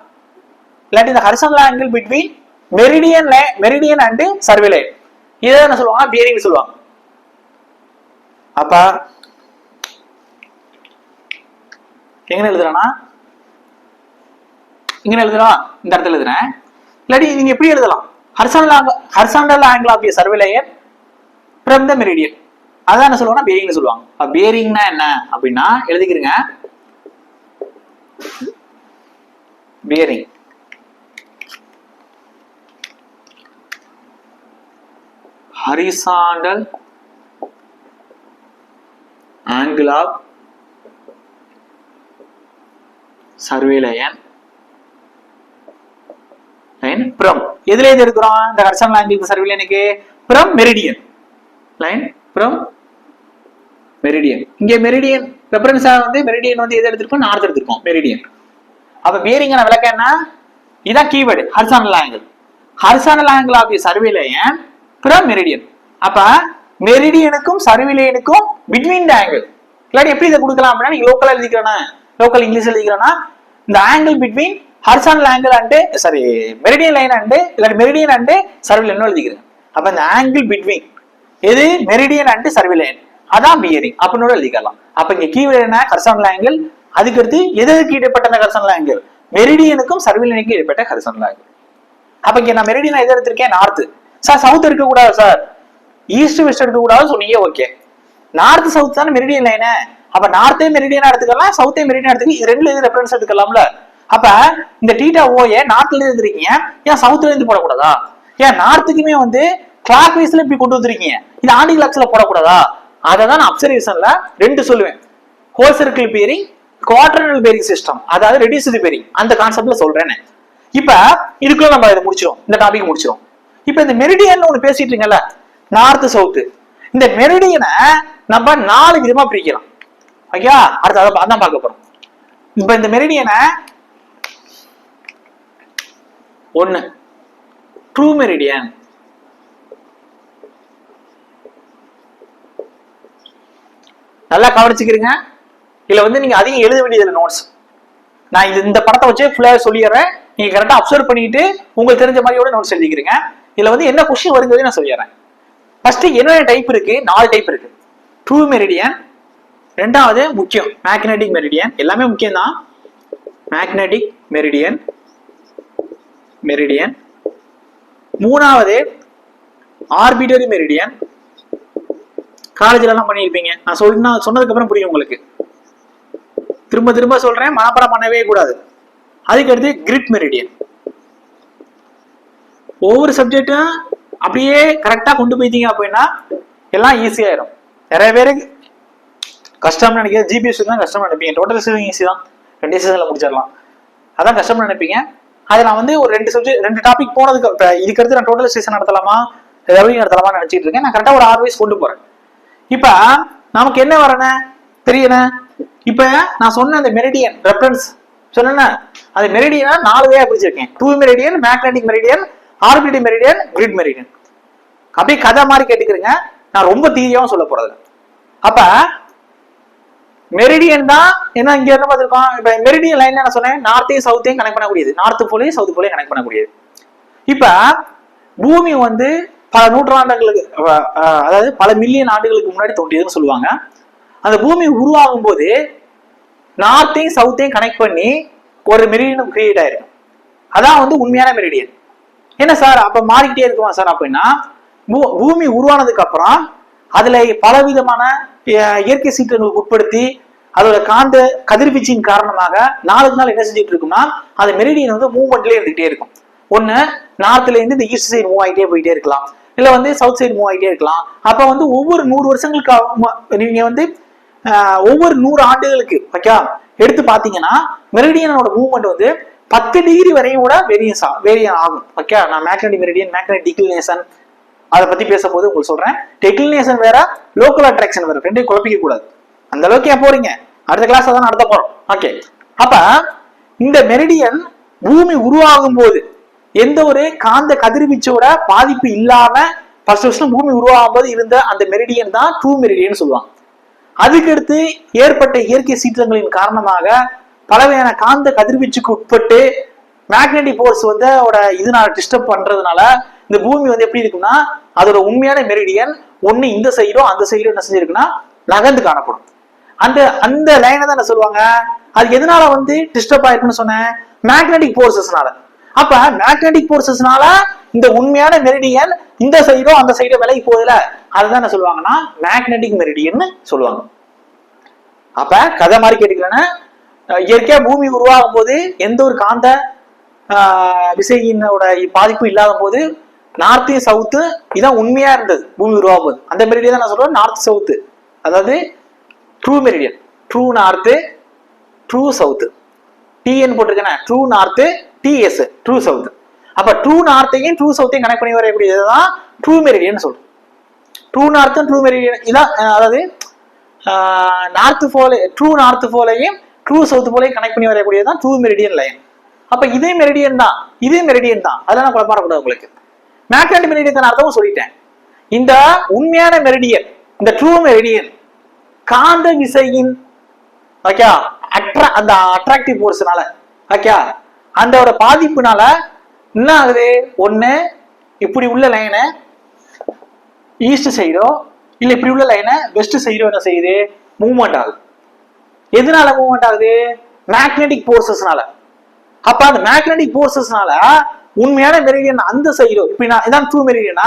இல்லாட்டி இந்த horizontal angle between meridian and survey line, இதை என்ன சொல்லுவாங்க, பியரிங் சொல்லுவாங்க. அப்ப எங்க எழுதுறேன்னா, இங்க எழுதுறோம், இந்த இடத்துல எழுதுறேன். இல்லாட்டி நீங்க எப்படி எழுதலாம், horizontal angle of survey line from the meridian, அதான் என்ன சொல்லுவாங்கன்னா பியரிங்னு சொல்லுவாங்க. பியரிங்னா என்ன அப்படின்னா எழுதிக்கிறீங்க, bearing horizontal angle of survey line from எதுல இருந்து எடுக்கிறோம், இந்த horizontal angle survey லைனுக்கு from meridian line, from meridian. இங்க மெரிடியன் ரெஃபரன்ஸா வந்து மெரிடியன் வந்து எது எடுத்திருக்கோம், நார்த் எடுத்திருக்கோம் மெரிடியன். அப்ப பியரிங்கான விளக்கம் என்ன, இதான் keyword horizontal angle, horizontal angle of survey line from meridian. அப்ப மெரிடியனுக்கும் சர்வே லைனுக்கும் பிட்வீன் தி ஆங்கிள், இல்லாட்டி எப்படி இதை கொடுக்கலாம் அப்படின்னா, நீங்க லோக்கலா எழுதிக்கிறேன்னா, லோக்கல் இங்கிலீஷ் எழுதிக்கிறேன்னா, இந்த angle between horizontal angle and sorry meridian line and இல்லாட்டி மெரிடியன் அண்ட் சர்வே லைன் எழுதிக்கிறேன். அப்ப இந்த ஆங்கிள் பிட்வீன் எது மெரிடியன் அண்ட் சர்வே லைன், அதான் பியரிங் அப்படின்னு எழுதிக்கலாம். அப்ப இங்க கீவேர்டு என்ன, ஹரிசாண்டல் ஆங்கிள். அதுக்கடுத்து எதுக்கு இடைப்பட்ட அந்த ஹரிசாண்டல் ஆங்கிள், மெரிடியனுக்கும் சர்வே லைனுக்கும் இடைப்பட்ட ஹரிசாண்டல் ஆங்கிள். அப்ப இங்க நான் மெரிடியன் எது எடுத்திருக்கேன், நார்த். சார் சவுத் இருக்க கூடாது சார், ஈஸ்ட் வெஸ்ட் எடுக்க கூடாது சொன்னீங்க. ஓகே, நார்த் சவுத் தானே மெரிடியன் லைனு, அப்ப நார்த்தே மெரிடியனா எடுத்துக்கலாம், சவுத்தே மெரிடியனா எடுத்துக்கலாம், இது ரெண்டுல எது ரெஃபரன்ஸ் எடுத்துக்கலாம்ல. அப்ப இந்த டீட்டா ஓஏ நார்த்ல இருந்திருக்கீங்க, ஏன் சவுத்ல இருந்து போடக்கூடாதா, ஏன் நார்த்துக்குமே வந்து கிளாக் வைஸ்ல இப்படி கொண்டு வந்திருக்கீங்க, இது ஆண்டி கிளாக்ஸ்ல போடக்கூடாதா, அதை தான் நான் அப்சர்வேஷன்ல ரெண்டு சொல்லுவேன், whole circle bearing, quadrantal bearing system, அதாவது ரெடியூஸ்டு பியரிங், அந்த கான்செப்ட்ல சொல்றேன். இப்ப இதுக்குள்ள நம்ம இதை முடிச்சிடும், இந்த டாபிக் முடிச்சிடும். இப்ப இந்த மெரிடியன் ஒண்ணு பேசிட்டு இருக்கீங்கல்ல, நார்த் சவுத், இந்த மெரிடியனை நம்ம 4 விதமா பிரிக்கலாம். ஓகே, அடுத்து அதான் பார்க்க போறோம். இப்ப இந்த மெரிடியனை 1 ட்ரூ மெரிடியன், நல்லா கவனிச்சுக்கிறீங்க. இதுல வந்து நீங்க அதிகம் எழுத வேண்டியது நோட்ஸ், நான் இந்த படத்தை வச்சு ஃபுல்லா சொல்லிடுறேன், நீங்க கரெக்டா அப்சர்வ் பண்ணிட்டு உங்களுக்கு தெரிஞ்ச மாதிரியோட நோட்ஸ் எழுதிக்கிறீங்க. இதுல வந்து என்ன கொஸ்டின் வருங்கிறது நான் சொல்லிடுறேன். ஃபர்ஸ்ட் என்னென்ன டைப் இருக்கு, 4 டைப் இருக்கு. ட்ரூ மெரிடியன், ரெண்டாவது முக்கியம் மேக்னெட்டிக் மெரிடியன், எல்லாமே முக்கியம் தான். மேக்னெட்டிக் மெரிடியன், மூணாவது ஆர்பிட்டரி மெரிடியன், காலேஜ்ல எல்லாம் பண்ணியிருப்பீங்க, நான் சொன்னதுக்கு அப்புறம் புரியும் உங்களுக்கு, திரும்ப திரும்ப சொல்றேன், மனப்பாடம் பண்ணவே கூடாது. அதுக்கு அடுத்து கிரிட் மெரிடியன், ஒவ்வொரு சப்ஜெக்டும் அப்படியே கரெக்டா கொண்டு போயிட்டீங்க அப்படின்னா எல்லாம் ஈஸியாயிரும். நிறைய பேருக்கு கஷ்டம்னு நினைக்கிறேன், ஜிபிஎஸ் தான் கஷ்டமா நினைப்பீங்க, டோட்டல் சேவிங் ஈஸி தான், 2 சீசன்ல முடிச்சிடலாம், அதான் கஷ்டம்னு நினைப்பீங்க. அதை நான் வந்து ஒரு 2 டாபிக் போனதுக்கு இதுக்கு அடுத்து நான் டோட்டல் சீசன் நடத்தலாமா எதாவது நடத்தலாமா நினைச்சிட்டு இருக்கேன். நான் கரெக்டா ஒரு 6 வயசு கொண்டு போறேன். இப்ப நமக்கு என்ன வரணும் தெரியணும். இப்ப நான் சொன்ன அந்த மெரிடியன் ரெஃபரன்ஸ் சொன்ன அது மெரிடியனா 4 வகையா பிரிச்சிருக்கேன். True meridian, magnetic meridian, arbitrary meridian, grid meridian. அப்படியே கதை மாதிரி கேட்டுக்கிறீங்க, நான் ரொம்ப தீவிரமா சொல்ல போறது. அப்ப மெரிடியன் தான் என்ன இங்க என்ன பார்த்திருக்கோம். இப்ப மெரிடியன் லைன் என்ன சொன்னேன், நார்த்தையும் சவுத்தையும் கனெக்ட் பண்ணக்கூடியது, நார்த்து போலையும் சவுத் போலையும் கனெக்ட் பண்ணக்கூடியது. இப்ப பூமி வந்து பல நூற்றாண்டுகளுக்கு, அதாவது பல மில்லியன் ஆண்டுகளுக்கு முன்னாடி தோன்றியதுன்னு சொல்லுவாங்க. அந்த பூமி உருவாகும் போது நார்த்தையும் சவுத்தையும் கனெக்ட் பண்ணி ஒரு மெரிடியன் கிரியேட் ஆயிருக்கு. அதான் வந்து உண்மையான மெரிடியன். என்ன சார் அப்ப மாறிக்கிட்டே இருக்குமா சார் அப்படின்னா, பூமி உருவானதுக்கு அப்புறம் அதுல பலவிதமான இயற்கை சீற்றங்களுக்கு உட்படுத்தி அதோட காந்த கதிர்வீச்சின் காரணமாக நாளுக்கு நாள் என்ன செஞ்சுட்டு இருக்கும்னா அந்த மெரிடியன் வந்து மூவ்மெண்ட்லயே இருந்துகிட்டே இருக்கும். ஒண்ணு நார்த்ல இருந்து இந்த ஈஸ்ட் சைடு மூவ் ஆகிட்டே போயிட்டே இருக்கலாம், இல்ல வந்து சவுத் சைடு மூவ் ஆகிட்டே இருக்கலாம். அப்ப வந்து ஒவ்வொரு 100 வருஷங்களுக்கு நீங்க வந்து ஒவ்வொரு 100 ஆண்டுகளுக்கு ஓகே எடுத்து பாத்தீங்கன்னா மெரிடியனோட மூவ்மெண்ட் வந்து 10 டிகிரி வரையும் கூட வேரியன் ஆகும். ஓகே, நான் மேக்னெட்டிக் மெரிடியன், மேக்னெட்டிக் டிக்ளினேஷன் அதை பத்தி பேசும்போது உங்களுக்கு சொல்றேன். டெக்ளினேஷன் வேற, லோக்கல் அட்ராக்ஷன் வேற, ரெண்டையும் குழப்பிக்க கூடாது. அந்த அளவுக்கு ஏன் போறீங்க, அடுத்த கிளாஸ் தான் நடத்த போறோம். ஓகே, அப்ப இந்த மெரிடியன் பூமி உருவாகும் போது எந்த ஒரு காந்த கதிர்வீச்சோட பாதிப்பு இல்லாம ஃபர்ஸ்ட் பூமி உருவாகும் போது இருந்த அந்த மெரிடியன் தான் ட்ரூ மெரிடியன் சொல்லுவாங்க. அதுக்கடுத்து ஏற்பட்ட இயற்கை சீற்றங்களின் காரணமாக பலவகையான காந்த கதிர்வீச்சுக்கு உட்பட்டு மேக்னெட்டிக் ஃபோர்ஸ் வந்து இதனால டிஸ்டர்ப் பண்றதுனால இந்த பூமி வந்து எப்படி இருக்குன்னா அதோட உண்மையான மெரிடியன் ஒண்ணு இந்த சைடோ அந்த சைடோ என்ன செஞ்சிருக்குன்னா நகர்ந்து காணப்படும். அந்த லைனை தான் என்ன சொல்லுவாங்க, அது எதனால வந்து டிஸ்டர்ப் ஆயிருக்குன்னு சொன்னேன், மேக்னெட்டிக் ஃபோர்ஸஸ்னால. அப்ப மேக்னெட்டிக் ஃபோர்ஸஸ்னால இந்த உண்மையான மெரிடியன் இந்த சைடோ அந்த சைடோ விலகி போகுதுல, அதுதான் என்ன சொல்லுவாங்கன்னா மேக்னெட்டிக் மெரிடியன் சொல்லுவாங்க. அப்ப கதை மாதிரி கேட்டுக்கலன்னா, இயற்கையா பூமி உருவாகும் போது எந்த ஒரு காந்த விசையினோட பாதிப்பு இல்லாத போது நார்த்து சவுத்து இதான் உண்மையா இருந்தது பூமி உருவாகும் போது. அந்த மெரிடியன் தான் நான் சொல்றேன் நார்த் சவுத்து, அதாவது true meridian, true north true south, TN போட்டிருக்கேன், true north TS true south. அப்ப ட்ரூ நார்த்தையும் ட்ரூ சவுத்தையும் கனெக்ட் பண்ணி வரக்கூடியதுதான் ட்ரூ மெரிடியன் சொல்றோம். ட்ரூ நார்த்தும் ட்ரூ மெரிடியன் இதான், அதாவது நார்த் போல ட்ரூ நார்த் போலையும் ட்ரூ சவுத் போலையும் கனெக்ட் பண்ணி வரக்கூடியதுதான் ட்ரூ மெரிடியன் லைன். அப்ப இதே மெரிடியன் தான், இதே மெரிடியன் தான், அதெல்லாம் குழப்பக்கூடாது உங்களுக்கு. மேக்னெட்டிக் மெரிடியன் அர்த்தமும் சொல்லிட்டேன். இந்த உண்மையான மெரிடியன், இந்த ட்ரூ மெரிடியன் காந்த விசையின் ஓகே அந்த அட்ராக்டிவ் ஃபோர்ஸ்னால ஓகே அந்த பாதிப்புனால என்ன ஆகுது, ஒண்ணு இப்படி உள்ள லைனை ஈஸ்ட் சைடோ இல்ல இப்படி உள்ள லைனை வெஸ்ட் சைடோ என்ன செய்யுது, மூவ்மெண்ட் ஆகுது. எதனால மூவ்மெண்ட் ஆகுது, மேக்னெட்டிக் ஃபோர்ஸஸ்னால. அப்ப அந்த மேக்னெட்டிக் ஃபோர்ஸஸ்னால உண்மையான மெரிடியன் அந்த சைடோ, இப்ப இதான் ட்ரூ மெரிடியனா,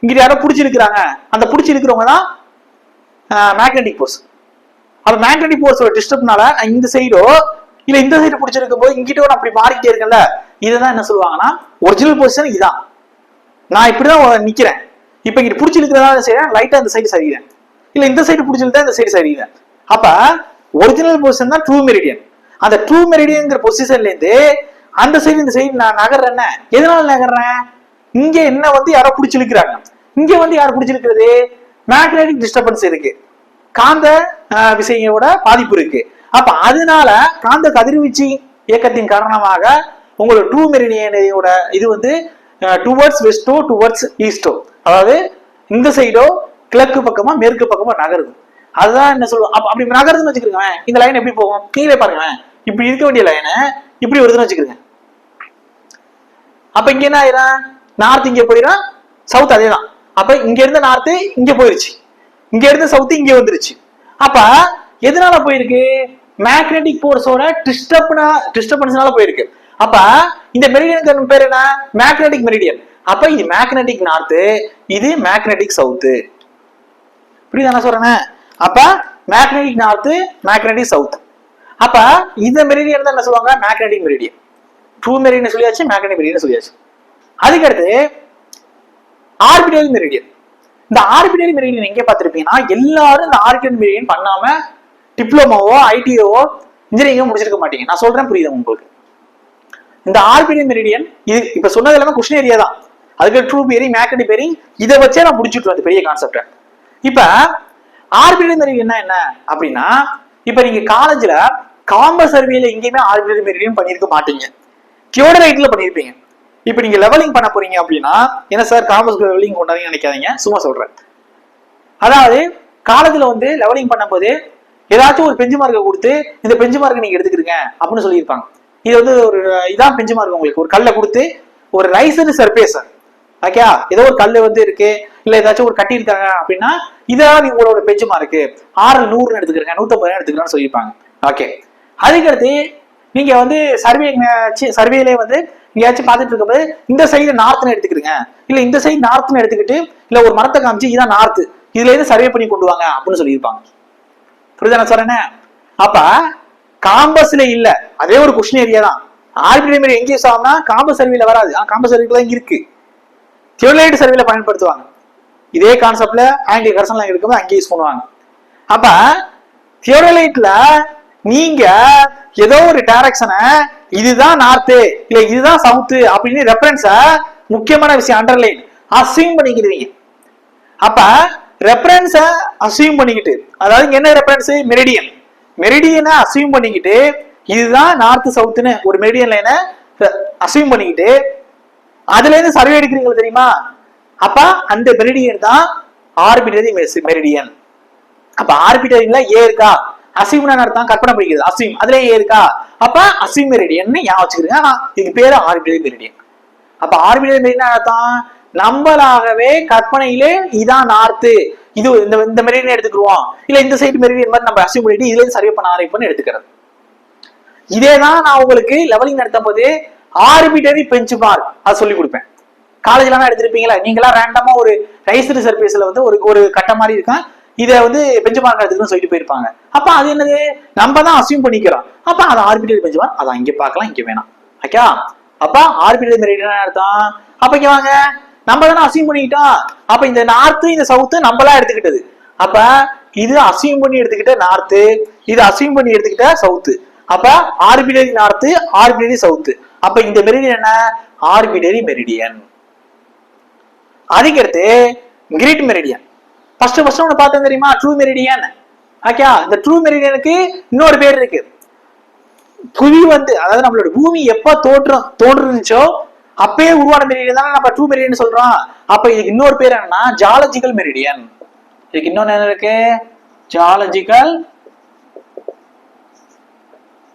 இங்க யாரோ பிடிச்சிருக்கிறாங்க, அந்த பிடிச்சிருக்கிறவங்க தான் மேக்னெட்டிக் ஃபோர்ஸ். அப்ப மேக்னெட்டிக் ஃபோர்ஸோட டிஸ்டர்ப்னால இந்த சைடோ இல்ல இந்த சைடு பிடிச்சிருக்கும் போது இங்கிட்ட அப்படி மாறிக்கிட்டே இருக்கல, இதுதான் என்ன சொல்லுவாங்கன்னா ஒரிஜினல் பொசிஷன் இதான். நான் இப்படிதான் நிக்கிறேன், இப்ப இங்க பிடிச்சிருக்கிறதா செய்யறேன், லைட்டா இந்த சைடு சரிகிறேன், இல்ல இந்த சைடு பிடிச்சிருந்தா இந்த சைடு சரிகிறேன். அப்ப ஒரிஜினல் பொசிஷன் தான் ட்ரூ மெரிடியன். அந்த ட்ரூ மெரிடியன் பொசிஷன்ல இருந்து அந்த சைடு இந்த சைடு நான் நகர்றேன். எதனால நகர்றேன், இங்க என்ன வந்து யாரோ பிடிச்சிருக்கிறாங்க, இங்க வந்து யாரும் பிடிச்சிருக்கிறது மேக்னெட்டிக் டிஸ்டர்பன்ஸ் இருக்கு, காந்த விசையோட பாதிப்பு இருக்கு. அப்ப அதனால காந்த கதிர்வீச்சு இயக்கத்தின் காரணமாக உங்களோட ட்ரூ மெரிடியனோட இது வந்து டுவர்ட்ஸ் வெஸ்டோ டுவர்ட்ஸ் ஈஸ்டோ, அதாவது இந்த சைடோ கிழக்கு பக்கமா மேற்கு பக்கமா நகருது. அதுதான் என்ன சொல்லுவோம். அப்படி நகருதுன்னு வச்சுக்கிறேன், இந்த லைன் எப்படி போகும் நீங்களே பாருங்க, இப்படி இருக்க வேண்டிய லைனை இப்படி வருதுன்னு வச்சுக்கிறேன். அப்ப இங்க என்ன ஆயிரும், நார்த் இங்க போயிடும், சவுத் அதே தான். அப்ப இங்க இருந்த நார்த்து இங்க போயிருச்சு, இங்க இருந்த சவுத் இங்க வந்துருச்சு. அப்ப எதனால போயிருக்கு, மேக்னெட்டிக் ஃபோர்ஸோட டிஸ்டர்பன்ஸ்னால போயிருக்கு. அப்ப இந்த மெரிடியனுக்கு பேர் என்ன, மேக்னெட்டிக் மெரிடியன். அப்ப இது மேக்னெட்டிக் நார்த்து, இது மேக்னெட்டிக் சவுத்து. புரியுதா நான் சொல்றேன். அப்ப மேக்னெட்டிக் நார்த்து மேக்னெட்டிக் சவுத். அப்ப இந்த மெரிடியன் தான் என்ன சொல்லுவாங்க மேக்னெட்டிக் மெரிடியன். ட்ரூ மெரிடியன் சொல்லியாச்சு, மேக்னெட்டிக் மெரிடியன் சொல்லியாச்சு. அதுக்கடுத்து ஆர்பிட்டல் மெரிடியன். இந்த ஆர்பிட்டல் மெரிடியன் எங்க பார்த்திருப்பீங்கன்னா, எல்லாரும் இந்த ஆர்பிட்டல் மெரிடியன் பண்ணாம டிப்ளமோவோ ஐடிஓவோ இன்ஜினியரிங்கோ முடிச்சிருக்க மாட்டீங்க. நான் சொல்றேன் புரியுது உங்களுக்கு. இந்த ஆர்பிட்டல் மெரிடியன் இது இப்ப சொன்னது எல்லாமே கொஸ்டின் ஏரியா தான். அதுக்கு ட்ரூ பியரிங் மேக்னெட்டிக் பியரிங் இதை வச்சே நான் முடிச்சுட்டு வந்து பெரிய கான்செப்ட். இப்ப ஆர்பிட்டல் மெரிடியன் என்ன அப்படின்னா, இப்ப நீங்க காலேஜ்ல காம்பஸ் சர்வேல எங்கேயுமே ஆர்பிட்டல் மெரிடியன் பண்ணிருக்க மாட்டீங்க, தியோடரைட்ல பண்ணிருப்பீங்க. இப்ப நீங்க லெவலிங் பண்ண போறீங்க அப்படின்னா, என்ன சார் காம்பஸ் லெவலிங் கொண்டாதீங்க நினைக்காதீங்க, சும்மா சொல்றேன். அதாவது காலேஜ்ல வந்து லெவலிங் பண்ணும் போது ஏதாச்சும் ஒரு பெஞ்ச் மார்க்கை கொடுத்து இந்த பெஞ்ச் மார்க்கை நீங்க எடுத்துக்கிறீங்க அப்படின்னு சொல்லியிருப்பாங்க. இது வந்து ஒரு இதான் பெஞ்ச் மார்க். உங்களுக்கு ஒரு கல்லை கொடுத்து ஒரு ரைசர் சர்பேஸ் ஓகே, ஏதோ ஒரு கல் வந்து இருக்கு இல்ல ஏதாச்சும் ஒரு கட்டி இருக்காங்க அப்படின்னா இதான் உங்களோட பெஞ்ச் மார்க்கு, 600 எடுத்துக்கிறீங்க, 150 எடுத்துக்கிறான்னு சொல்லியிருப்பாங்க. ஓகே, அதுக்கடுத்து நீங்க வந்து சர்வேல வந்து எங்கேயாச்சும் பார்த்துட்டு இருக்கும்போது இந்த சைடு நார்த்னு எடுத்துக்கிறீங்க, இல்ல இந்த சைடு நார்த்னு எடுத்துக்கிட்டு இல்ல ஒரு மரத்தை காமிச்சு இதான் நார்த், இதுல இருந்து சர்வே பண்ணி கொண்டு வாங்க அப்படின்னு சொல்லியிருப்பாங்க. புரியுதா நான் சொல்றேன்னு? அப்ப காம்பஸ்ல இல்ல, அதே ஒரு கொஸ்டின் ஏரியா தான். ஆர்பிட்ரரி எங்க யூஸ் ஆகும்னா காம்பஸ் சர்வேல வராது, காம்பஸ் சர்வேல இங்க இருக்கு, தியோலைட் சர்வேல பயன்படுத்துவாங்க. இதே கான்செப்ட்ல ஆங்கில கரசன்ல இருக்கும்போது அங்கே யூஸ் பண்ணுவாங்க. அப்ப தியோலைட்ல நீங்க ஏதோ ஒரு டைரக்ஷனை இதுதான் நார்த்து இல்ல இதுதான் சவுத்து அப்படின்னு ரெஃபரன்ஸ, முக்கியமான விஷயம் அண்டர்லைன், அஸ்யூம் பண்ணிக்கிறீங்க. அப்ப ரெஃபரன்ஸ அஸ்யூம் பண்ணிக்கிட்டு, அதாவது என்ன ரெஃபரன்ஸ், மெரிடியன், மெரிடியனை அஸ்யூம் பண்ணிக்கிட்டு இதுதான் நார்த் சவுத்துன்னு ஒரு மெரிடியன் லைனை அஸ்யூம் பண்ணிக்கிட்டு அதுல இருந்து சர்வே எடுக்கிறீங்க தெரியுமா? அப்ப அந்த மெரிடியன் தான் ஆர்பிட்டரி மெரிடியன். அப்ப ஆர்பிட்டரியில ஏ இருக்கா, அஸ்யூம்னா அர்த்தம் கற்பனை பண்ணிக்கிறது, அஸ்யூம் அதுல ஏ இருக்கா, அப்ப அஸ்யூம் மெரிடியன் ஞாபகம் வச்சுக்கிறீங்க. ஆனா இதுக்கு பேரு ஆர்பிட்டரி மெரிடியன். அப்ப ஆர்பிட்டரி மெரிடியன் அர்த்தம் நம்மளாகவே கற்பனையிலே இதான் நார்த்து, இது இந்த மெரிடியன் எடுத்துக்குவோம், இல்ல இந்த சைடு மெரிடியன் மாதிரி நம்ம அஸ்யூம் பண்ணிட்டு இதுல இருந்து சர்வே பண்ண ஆரம்பிப்போம்னு எடுத்துக்கிறது. இதேதான் நான் உங்களுக்கு லெவலிங் நடத்தும் போது ஆர்பிட்டரி பெஞ்ச் மார்க் அது சொல்லி கொடுப்பேன். காலேஜ்ல எடுத்திருப்பீங்களா நீங்களா, ரேண்டமா ஒரு ரைஸ்டு சர்ஃபேஸ்ல வந்து ஒரு கட்ட மாதிரி இருக்கும், இதை வந்து பெஞ்ச் மார்க் எடுத்துக்கணும்னு சொல்லிட்டு போயிருப்பாங்க. அப்ப அது என்னது, நம்ம தான் அஸ்யூம் பண்ணிக்கிறோம். அப்ப அது ஆர்பிட்டரி பெஞ்ச் மார்க், அதான் இங்க பார்க்கலாம் இங்க வேணாம். ஓகே, அப்ப ஆர்பிட்டரி மெரிடியன் அர்த்தம். அப்ப இங்க வாங்க, நம்ம தானே அஸ்யூம் பண்ணிக்கிட்டோம். அப்ப இந்த நார்த்து இந்த சவுத்து நம்மளா எடுத்துக்கிட்டது. அப்ப இது அஸ்யூம் பண்ணி எடுத்துக்கிட்ட நார்த்து, இது அஸ்யூம் பண்ணி எடுத்துக்கிட்ட சவுத்து. அப்ப ஆர்பிட்டரி நார்த்து, ஆர்பிட்டரி சவுத்து. அப்ப இந்த மெரிடியன் என்ன, ஆர்பிட்டரி மெரிடியன். அதுக்கடுத்து கிரிட் மெரிடியன். ஃபர்ஸ்ட் ஒன்னு பார்த்தோம் தெரியுமா, ட்ரூ மெரிடியன். ஓகே, இந்த ட்ரூ மெரிடியனுக்கு இன்னொரு பேர் இருக்கு. புவி வந்து, அதாவது நம்மளோட பூமி எப்ப தோன்றுச்சோ அப்பயே உருவான மெரிடியன் தான் நம்ம ட்ரூ மெரிடியன் சொல்றோம். அப்ப இதுக்கு இன்னொரு பேர் என்னன்னா ஜியாலஜிக்கல் மெரிடியன். இதுக்கு இன்னொன்னு என்ன இருக்கு, ஜியாலஜிக்கல்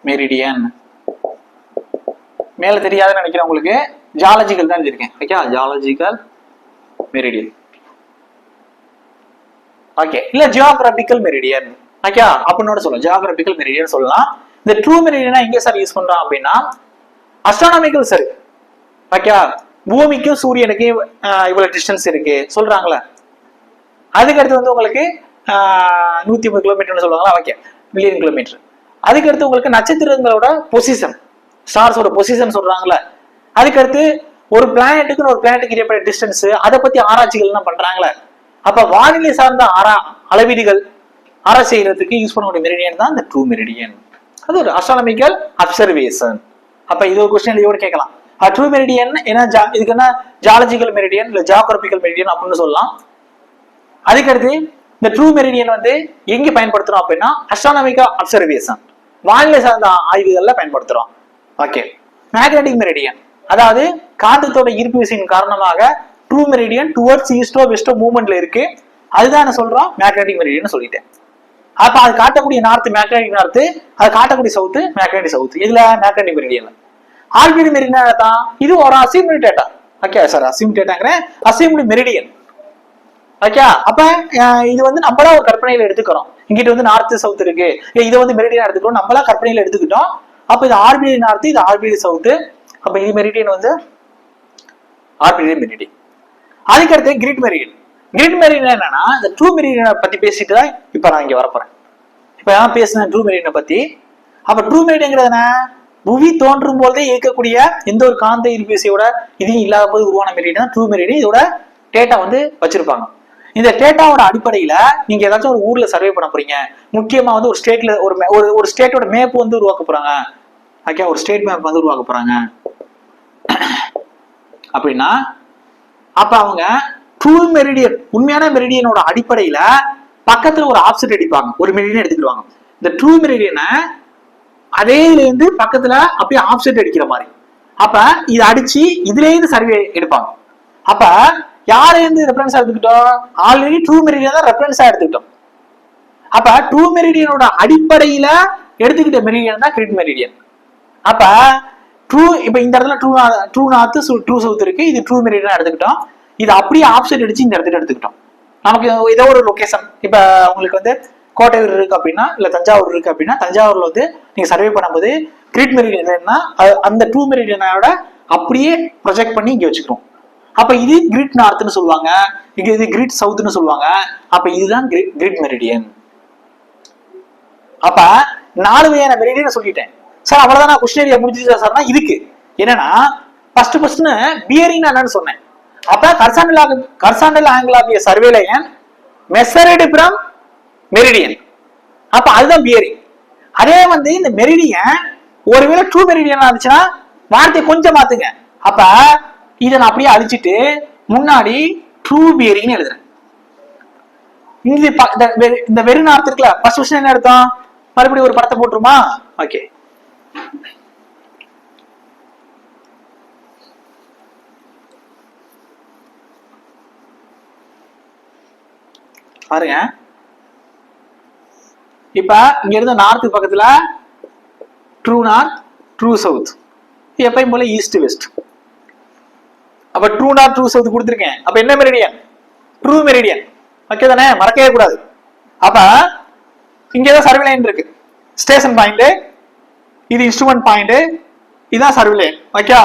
மெரிடியன். மேல தெரியாதுன்னு நினைக்கிறேன் உங்களுக்கு, ஜியாலஜிக்கல் தான் இருக்கேன். Okay, geological meridian. ஓகே, இல்ல ஜியோகிராபிக்கல் மெரிடியன். ஓகே, அப்படின்னு சொல்லலாம், ஜியோகிராபிக்கல் மெரிடியன் சொல்லலாம். இந்த ட்ரூ மெரிடியனா எங்க சார் யூஸ் பண்றோம் அப்படின்னா அஸ்ட்ரானமிக்கல் சர்வே. ஓகே, பூமிக்கும் சூரியனுக்கும் இவ்வளவு டிஸ்டன்ஸ் இருக்கு சொல்றாங்களே, அதுக்கடுத்து வந்து உங்களுக்கு 150 கிலோமீட்டர்னு சொல்லுவாங்களா, ஓகே மில்லியன் கிலோமீட்டர். அதுக்கடுத்து உங்களுக்கு நட்சத்திரங்களோட பொசிஷன், ஸ்டார்ஸோட பொசிஷன் சொல்றாங்களே, அதுக்கடுத்து ஒரு பிளானட்டுக்கு ஒரு பிளானட்டுக்கு இடைப்பட்ட டிஸ்டன்ஸ், அதை பத்தி ஆராய்ச்சிகள்லாம் பண்றாங்களே. அப்ப வானிலை சார்ந்த அளவீடுகள் ஆராய்ச்சி செய்யறதுக்கு யூஸ் பண்ணக்கூடிய மெரிடியன் தான் இந்த ட்ரூ மெரிடியன். அது ஒரு அஸ்ட்ரானமிக்கல் அப்சர்வேஷன். அப்ப இது ஒரு கொஸ்டின் எழுதியோட கேட்கலாம், ட்ரூ மெரிடியன் என்ன, இதுக்கு என்ன ஜியாலஜிக்கல் மெரிடியன் இல்ல ஜியோகிராபிக்கல் மெரிடியன் அப்படின்னு சொல்லலாம். அதுக்கடுத்து இந்த ட்ரூ மெரிடியன் வந்து எங்க பயன்படுத்துறோம் அப்படின்னா அஸ்ட்ரானமிக்கல் அப்சர்வேஷன், வானிலை சார்ந்த ஆய்வுகள்ல பயன்படுத்துறோம். ஓகே, மேக்னெட்டிக் மெரிடியன், அதாவது காந்தத்தோட ஈர்ப்பு விசையின் காரணமாக ட்ரூ மெரிடியன் டுவர்ட்ஸ் ஈஸ்டோ வெஸ்டோ மூவ்மெண்ட்ல இருக்கு, அதுதான் என்ன சொல்றோம் மேக்னெட்டிக் மெரிடியன் சொல்லிட்டேன். அப்ப அது காட்டக்கூடிய நார்த் மேக்னெட்டிக் நார்த், அது காட்டக்கூடிய சவுத்து மேக்னெட்டிக் சவுத். இதுல மேக்னெட்டிக் மெரிடியன். ஆர்பிட்டரி மெரிடியன் தான் இது ஒரு assumed data. Okay sir, assume டேட்டாங்கிற அசியூம்டு மெரிடியன். ஓகே, அப்ப இது வந்து நம்மளா ஒரு கற்பனையில எடுத்துக்கிறோம், இங்கிட்ட வந்து நார்த் சவுத் இருக்கு, இதை வந்து மெரிடியன் எடுத்துக்கிறோம், நம்மளா கற்பனையில எடுத்துக்கிட்டோம். அப்ப இது ஆர்பிட்டரி நார்த், இது ஆர்பிட்டரி சவுத். அப்ப இது மெரிடியன் வந்து ஆர்பிட்டரி மெரிடியன். அதுக்கடுத்து கிரிட் மெரிடியன். கிரிட் மெரிடியன் என்னன்னா இந்த ட்ரூ மெரிடியனை பத்தி பேசிட்டு தான் இப்ப நான் இங்க வரப்போறேன். இப்ப நான் பேசினேன் ட்ரூ மெரிடியனை பத்தி. அப்ப ட்ரூ மெரிடியன்ங்கிறது என்ன, புவி தோன்றும் போதே இருக்கக்கூடிய எந்த ஒரு காந்த ஈர்ப்பு விசையோட இதையும் இல்லாத போது உருவான மெரிடியன் தான் ட்ரூ மெரிடியன். இதோட டேட்டா வந்து வச்சிருப்பாங்க. இந்த டேட்டாவோட அடிப்படையில நீங்க ஏதாச்சும் ஒரு ஊர்ல சர்வே பண்ண போறீங்க, முக்கியமா வந்து ஒரு ஸ்டேட்ல ஒரு ஸ்டேட்டோட மேப் வந்து உருவாக்க போறாங்க. ஓகே, ஒரு ஸ்டேட் மேப் வந்து உருவாக்க போறாங்க அப்படின்னா அப்ப அவங்க ட்ரூ மெரிடியன் உண்மையான மெரிடியனோட அடிப்படையில பக்கத்துல ஒரு ஆப்செட் அடிப்பாங்க, ஒரு மெரிடியன் எடுத்துக்கிடுவாங்க. இந்த ட்ரூ மெரிடியனை அதே இருந்து பக்கத்துல அப்படியே ஆப்செட் அடிக்கிற மாதிரி, அப்ப இதை அடிச்சு இதுல இருந்து சர்வே எடுப்பாங்க. அப்ப யார இருந்து ரெஃபரன்ஸா எடுத்துக்கிட்டோம், ஆல்ரெடி ட்ரூ மெரிடியன் தான் ரெஃபரன்ஸா எடுத்துக்கிட்டோம். அப்ப ட்ரூ மெரிடியனோட அடிப்படையில எடுத்துக்கிட்ட மெரிடியன் தான் கிரிட் மெரிடியன். அப்ப ட்ரூ, இப்ப இந்த இடத்துல ட்ரூ நார்த் ட்ரூ சவுத் இருக்கு, இது ட்ரூ மெரிடியன் எடுத்துக்கிட்டோம். இது அப்படியே ஆப்செட் அடிச்சு இந்த இடத்துல எடுத்துக்கிட்டோம். நமக்கு ஏதோ ஒரு லொகேஷன், இப்ப உங்களுக்கு வந்து கோட்டையூர் இருக்கு அப்படின்னா இல்ல தஞ்சாவூர் இருக்கு அப்படின்னா தஞ்சாவூர்ல வந்து நீங்க சர்வே பண்ணும்போது கிரிட் மெரிடியன் அந்த ட்ரூ மெரிடியனோட அப்படியே ப்ரொஜெக்ட் பண்ணி இங்க வச்சுக்கிறோம். அப்ப இது கிரிட் நார்த்னு சொல்லுவாங்க, இங்க இது கிரிட் சவுத்னு சொல்லுவாங்க. அப்ப இதுதான் கிரிட் மெரிடியன். அப்ப 4 வகையான மெரிடியன் சொல்லிட்டேன் சார். அவ்வளவுதான், நான் கொஸ்டின் ஏரியா முடிஞ்சிச்சா சார்னா இதுக்கு என்னன்னா ஃபர்ஸ்ட் பியரிங் என்னன்னு சொன்னேன். அப்ப horizontal angle of a survey line measured from meridian. அப்ப அதுதான் பியரிங். அதே வந்து இந்த மெரிடியன் ஒருவேளை ட்ரூ மெரிடியன் இருந்துச்சுன்னா வார்த்தையை கொஞ்சம் மாத்துங்க. அப்ப இதை நான் அப்படியே அழிச்சிட்டு முன்னாடி ட்ரூ பியரிங் எழுதுறேன். இந்த வெறு நார்த் இருக்குல்ல, ஃபர்ஸ்ட் கொஸ்டின் என்ன அர்த்தம்? மறுபடியும் ஒரு படத்தை போட்டுருமா? ஓகே, பாருங்க. இப்ப இங்க இருந்து நார்த் பக்கத்துல ட்ரூ நார்த், ட்ரூ சவுத், எப்பயும் போல ஈஸ்ட் வெஸ்ட். அப்ப ட்ரூ நார்த், ட்ரூ சவுத் கொடுத்துருக்கேன். அப்ப என்ன மெரிடியன்? True meridian. ஓகே தானே? மறக்கவே கூடாது. அப்ப இங்கதான் சர்வே லைன் இருக்கு, ஸ்டேஷன் பாயிண்ட், இது இன்ஸ்ட்ருமெண்ட் பாயிண்ட், இதுதான் சர்வே லைன். ஓகே.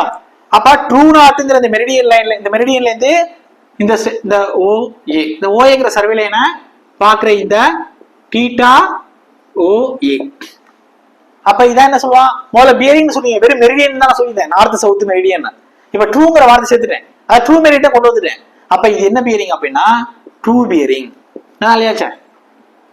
அப்ப ட்ரூ நார்த்ங்கிற இந்த மெரிடியன் லைன்ல, இந்த மெரிடியன்ல இருந்து இந்த OA, இந்த OAங்கிற சர்வே லைனை பாக்குற இந்த தீட்டா OA. அப்ப இதான் என்ன சொல்லுவான்? முதல்ல பியரிங் சொன்னீங்க, வெறும் மெரிடியன் தான் சொல்லியிருந்தேன், நார்த் சவுத் மெரிடியன். இப்ப ட்ரூங்கிற வார்த்தை சேர்த்துட்டேன், அது ட்ரூ மெரிடியன் கொண்டு வந்துட்டேன். அப்ப இது என்ன பியரிங் அப்படின்னா ட்ரூ பியரிங். நான் இல்லையாச்சா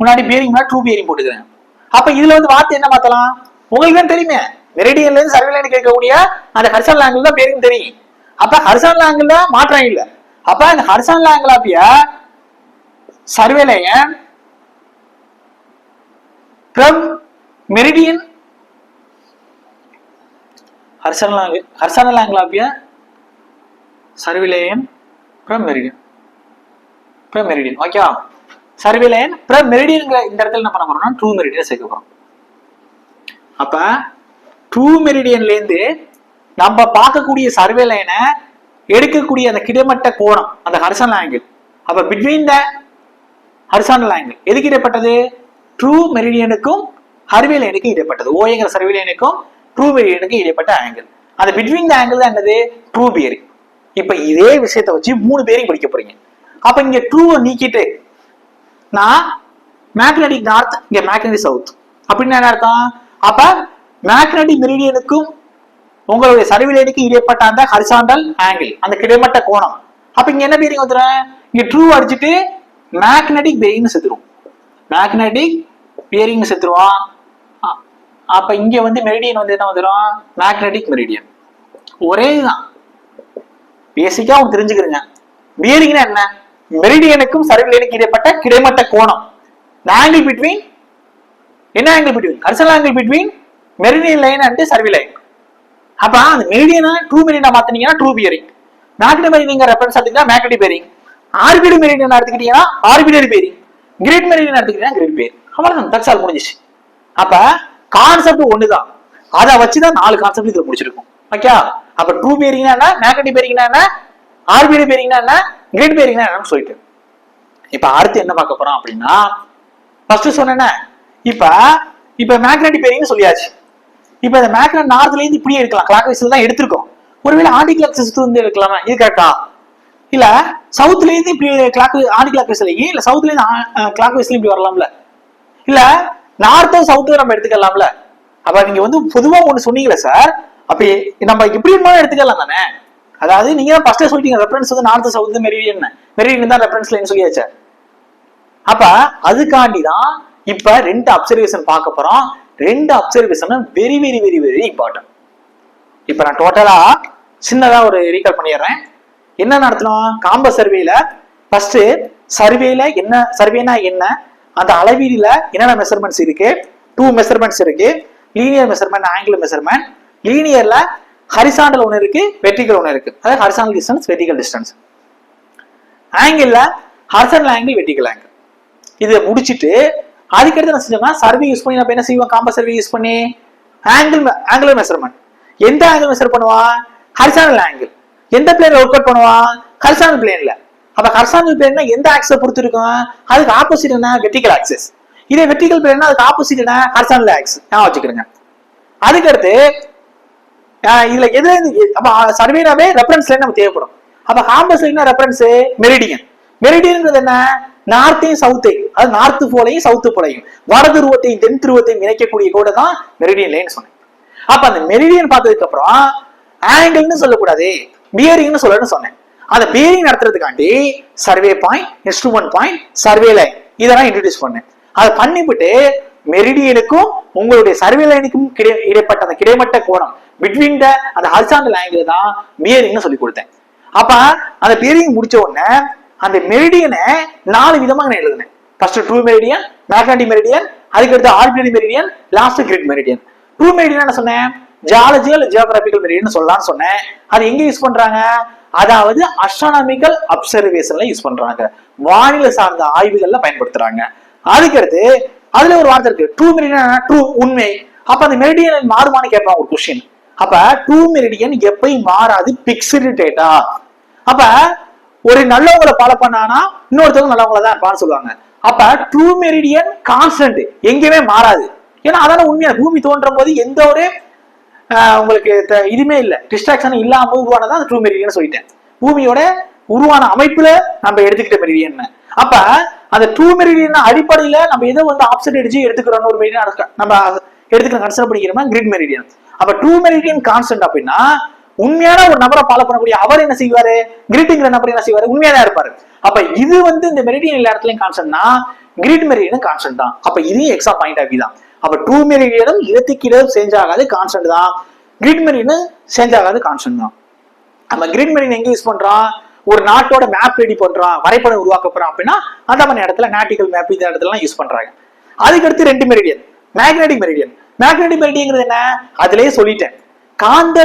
முன்னாடி பியரிங் ட்ரூ பியரிங் போட்டுக்கிறேன். அப்ப இதுல வந்து வார்த்தை என்ன மாத்தலாம்? உங்களுக்கு தான் தெரியுமே, மெரிடியன்ல இருந்து சர்வே லைன் கேட்கக்கூடிய அந்த ஹரிசாண்டல் ஆங்கிள் தான் பியரிங் தெரியும். அப்ப ஹரிசாண்டல் ஆங்கிள் மாற்றம் இல்லை. அப்ப இந்த horizontal angle of survey line from meridian, horizontal angle of a survey line from meridian, okay. Survey line from meridian இந்த இடத்துல என்ன பண்ண போறோம்னா ட்ரூ மெரிடியன் சேர்க்க போறோம். அப்ப ட்ரூ மெரிடியன்ல இருந்து நம்ம பார்க்கக்கூடிய சர்வே லைனை எடுக்கக்கூடிய அந்த கிடைமட்ட கோணம், அந்த ஹரிசாண்டல் ஆங்கிள். அப்ப பிட்வீன் த ஹரிசாண்டல் ஆங்கிள் எதுக்கு இடைப்பட்டது? ட்ரூ மெரிடியனுக்கும் சர்வே லைனுக்கும் இடைப்பட்டது. ஓங்கிற சர்வே லைனுக்கும் ட்ரூ மெரிடியனுக்கும் இடைப்பட்ட ஆங்கிள். அந்த பிட்வீன் த ஆங்கிள் தான் என்னது? True bearing. இப்ப இதே விஷயத்தை வச்சு 3 பேரையும் படிக்க போறீங்க. அப்ப இங்க ட்ரூவை நீக்கிட்டு நான் மேக்னடிக் நார்த், இங்க மேக்னடிக் சவுத் அப்படின்னு என்ன அர்த்தம்? அப்ப மேக்னடிக் மெரிடியனுக்கும் உங்களுடைய சர்வே லைனுக்கு இடைப்பட்ட அந்த ஹரிசாண்டல் ஆங்கிள், அந்த கிடைமட்ட கோணம். அப்ப இங்க என்ன பியரிங் வந்துடும்? இங்க ட்ரூ அடிச்சுட்டு மேக்னடிக் பியரிங் செத்துரும், மேக்னடிக் பியரிங் செத்துருவான். அப்ப இங்க வந்து மெரிடியன் வந்து என்ன வந்துடும்? Magnetic meridian. ஒரே தான், பேசிக்கா அவங்க தெரிஞ்சுக்கிறீங்க. பியரிங்னா என்ன? மெரிடியனுக்கும் சர்வே லைனுக்கு இடைப்பட்ட கிடைமட்ட கோணம். ஆங்கிள் பிட்வீன், என்ன angle between? Horizontal angle between meridian line and survey line. அப்ப அந்த மெரிடியனை ட்ரூ மெரிடியனா மாத்தினீங்கன்னா true bearing, magnetic meridian reference எடுத்தீங்கன்னா மேக்னடிக் பியரிங், ஆர்பிட்டரி மெரிடியன் எடுத்துக்கிட்டீங்கன்னா ஆர்பிட்டரி பியரிங், கிரிட் மெரிடியன் எடுத்துக்கிட்டீங்கன்னா கிரிட் பியரிங். அவ்வளவுதான், தட்ஸ் ஆல், முடிஞ்சிச்சு. அப்ப கான்செப்ட் ஒண்ணுதான், அதை வச்சுதான் 4 கான்செப்ட் இதுல முடிச்சிருக்கும். ஓகே. அப்ப ட்ரூ பியரிங்னா என்ன, மேக்னடிக் பியரிங்னா என்ன, ஆர்பிட்டரி பியரிங்னா என்ன, கிரிட் பியரிங்னா என்னன்னு சொல்லிட்டு இப்ப அடுத்து என்ன பார்க்க போறோம் அப்படின்னா, ஃபர்ஸ்ட் சொன்னேன்னா இப்ப மேக்னடிக் பியரிங் சொல்லியாச்சு. இப்ப இந்த மேக்னட் நார்த்ல இருந்து இப்படியே இருக்கலாம், கிளாக் வைஸ்ல தான் எடுத்திருக்கோம். ஒருவேளை ஆன்டி கிளாக் வைஸ்ல இருந்து எடுக்கலாமா? இது கரெக்டா? இல்ல சவுத்ல இருந்து இப்படி கிளாக் ஆன்டி கிளாக் வைஸ்லயே, இல்ல சவுத்ல இருந்து கிளாக் வைஸ்ல இப்படி வரலாம்ல, இல்ல நார்த்தும் சவுத்தும் நம்ம எடுத்துக்கலாம்ல. அப்ப நீங்க வந்து பொதுவா ஒண்ணு சொன்னீங்களே சார், அப்ப நம்ம இப்படி எடுத்துக்கலாம் தானே? அதாவது நீங்க தான் ஃபர்ஸ்டே சொல்லிட்டீங்க, ரெஃபரன்ஸ் வந்து நார்த் சவுத் மெரிடியன், மெரிடியன் தான் ரெஃபரன்ஸ் லைன் சொல்லியாச்சு. அப்ப அதுக்காண்டி தான் இப்ப 2 அப்சர்வேஷன் பார்க்க போறோம். 2 observation very very very very important. இப்ப நான் டோட்டலா சின்னதா ஒரு ரீகால் பண்ணிடுறேன். என்ன நடத்தணும்? காம்பஸ் சர்வேல ஃபர்ஸ்ட் சர்வேல என்ன, சர்வேனா என்ன, அந்த அளவீடுல என்னென்ன மெஷர்மெண்ட்ஸ் இருக்கு? 2 மெஷர்மெண்ட்ஸ் இருக்கு, லீனியர் மெஷர்மெண்ட், ஆங்குலர் மெஷர்மெண்ட். லீனியர்ல ஹரிசாண்டல் ஒன்று இருக்கு, வெர்டிகல் ஒன்று இருக்கு, அதாவது horizontal distance, vertical distance. Angle horizontal angle, vertical angle. இதை முடிச்சுட்டு அதுக்கடுத்து என்ன செஞ்சோம்னா சர்வே யூஸ் பண்ணி நம்ம என்ன செய்வோம்? காம்பஸ் சர்வே யூஸ் பண்ணி ஆங்குலர் மெஷர்மெண்ட். எந்த ஆங்கிள் மெஷர் பண்ணுவான்? Horizontal angle. எந்த பிளேன்ல ஒர்க் அவுட் பண்ணுவான்? ஹரிசாண்டல் பிளேன்ல. அப்ப ஹரிசாண்டல் பிளேன்னா எந்த ஆக்சிஸை பொறுத்து இருக்கும்? அதுக்கு ஆப்போசிட் என்ன? Vertical axis. இதே வெர்டிகல் பிளேன்னா அதுக்கு ஆப்போசிட் என்ன? Horizontal axis. நான் வச்சுக்கிறேங்க. அதுக்கடுத்து இதுல எது அப்ப சர்வேனாவே ரெஃபரன்ஸ் லைன் நமக்கு தேவைப்படும். அப்ப காம்பஸ் லைன் ரெஃபரன்ஸ் மெரிடியன். மெரிடியன்ங்கிறது என்ன? நார்த்தையும் சவுத்தையும், அது நார்த் போலையும் சவுத்து போலையும் வட துருவத்தையும் தென் துருவத்தையும் இணைக்கக்கூடிய கோடு தான் மெரிடியன் லைன் சொன்னேன். அப்ப அந்த மெரிடியன் பார்த்ததுக்கு அப்புறம் ஆங்கிள்னு சொல்லக்கூடாது, பியரிங்னு சொல்லணும்னு சொன்னேன். அந்த பியரிங் நடத்துறதுக்காண்டி survey point, instrument point, survey line இதெல்லாம் இன்ட்ரோடியூஸ் பண்ணேன். அதை பண்ணிவிட்டு மெரிடியனுக்கும் உங்களுடைய சர்வே லைனுக்கும் இடைப்பட்ட அந்த கிடைமட்ட கோணம் பிட்வீன் த அந்த ஹரிசாண்டல் ஆங்கிள் தான் பியரிங்னு சொல்லி கொடுத்தேன். அப்ப அந்த பியரிங் முடிச்ச உடனே அந்த மெரிடியனை 4 விதமாக நான் எழுதுனேன். First true meridian, magnetic meridian, அதுக்கடுத்து ordinary meridian, last grid meridian. True meridian என்ன சொன்னேன்? ஜியாலஜிக்கல் ஜியோகிராபிக்கல் மெரிடியன் சொல்லலாம்னு சொன்னேன். அது எங்க யூஸ் பண்றாங்க? அதாவது அஸ்ட்ரானமிக்கல் அப்சர்வேஷன்ல யூஸ் பண்றாங்க, வானிலை சார்ந்த ஆய்வுகள்ல பயன்படுத்துறாங்க. அதுக்கடுத்து அதுல ஒரு வார்த்தை இருக்கு, ட்ரூ மெரிடியன், ட்ரூ உண்மை. அப்ப அந்த மெரிடியன் மாறுமான்னு கேட்பாங்க ஒரு கொஸ்டின். அப்ப ட்ரூ மெரிடியன் எப்பயும் மாறாது, பிக்ஸ்டு டேட்டா. அப்ப ஒரு நல்லவங்களை ஃபாலோ பண்ணானா இன்னொருத்தவங்க நல்லவங்கள தான் இருப்பான்னு சொல்லுவாங்க. அப்ப ட்ரூ மெரிடியன் கான்ஸ்டன்ட், எங்கேயுமே மாறாது. ஏன்னா அதான உண்மையான பூமி தோன்றும் போது எந்த ஒரு உங்களுக்கு இதுமே இல்லை, டிஸ்ட்ராக்ஷன் இல்லாம உருவானதான் ட்ரூ மெரிடியன் சொல்லிட்டேன். பூமியோட உருவான அமைப்புல நம்ம எடுத்துக்கிட்ட மெரிடியன். அப்ப அந்த ட்ரூ மெரிடியன் அடிப்படையில நம்ம எதை வந்து ஆப்செட் அடிச்சு எடுத்துக்கிறோம் ஒரு மெரிடியன் நம்ம எடுத்துக்கிற கன்சிடர் பண்ணிக்கிறோமா கிரிட் மெரிடியன். அப்ப ட்ரூ மெரிடியன் கான்ஸ்டன்ட் அப்படின்னா உண்மையான ஒரு நபரை ஃபாலோ பண்ணக்கூடிய அவர் என்ன செய்வாரு? கிரிட்ங்கிற நபர் என்ன செய்வாரு? உண்மையா தான் இருப்பாரு. அப்ப இது வந்து இந்த மெரிடியன் எல்லா இடத்துலயும் கான்ஸ்டன்ட்னா கிரிட் மெரிடியன் கான்ஸ்டன்ட் தான். அப்ப இதையும் எக்ஸாம் பாயிண்ட் ஆஃப் வியூ தான். அப்ப ட்ரூ மெரிடியனும் இடத்துக்கு இடம் சேஞ்ச் ஆகாது, கான்ஸ்டன்ட் தான். கிரிட் மெரிடியனும் சேஞ்ச் ஆகாது, கான்ஸ்டன்ட் தான். நம்ம கிரிட் மெரிடியன் எங்க யூஸ் பண்றோம்? ஒரு நாட்டோட மேப் ரெடி பண்றோம், வரைபடம் உருவாக்க போறோம் அப்படின்னா அந்த மாதிரி இடத்துல நாட்டிக்கல் மேப் இந்த இடத்துல யூஸ் பண்றாங்க. அதுக்கடுத்து 2 மெரிடியன், மேக்னெட்டிக் மெரிடியன். மேக்னெட்டிக் மெரிடியன்ங்கிறது என்ன? அதுலயே சொல்லிட்டேன், காந்த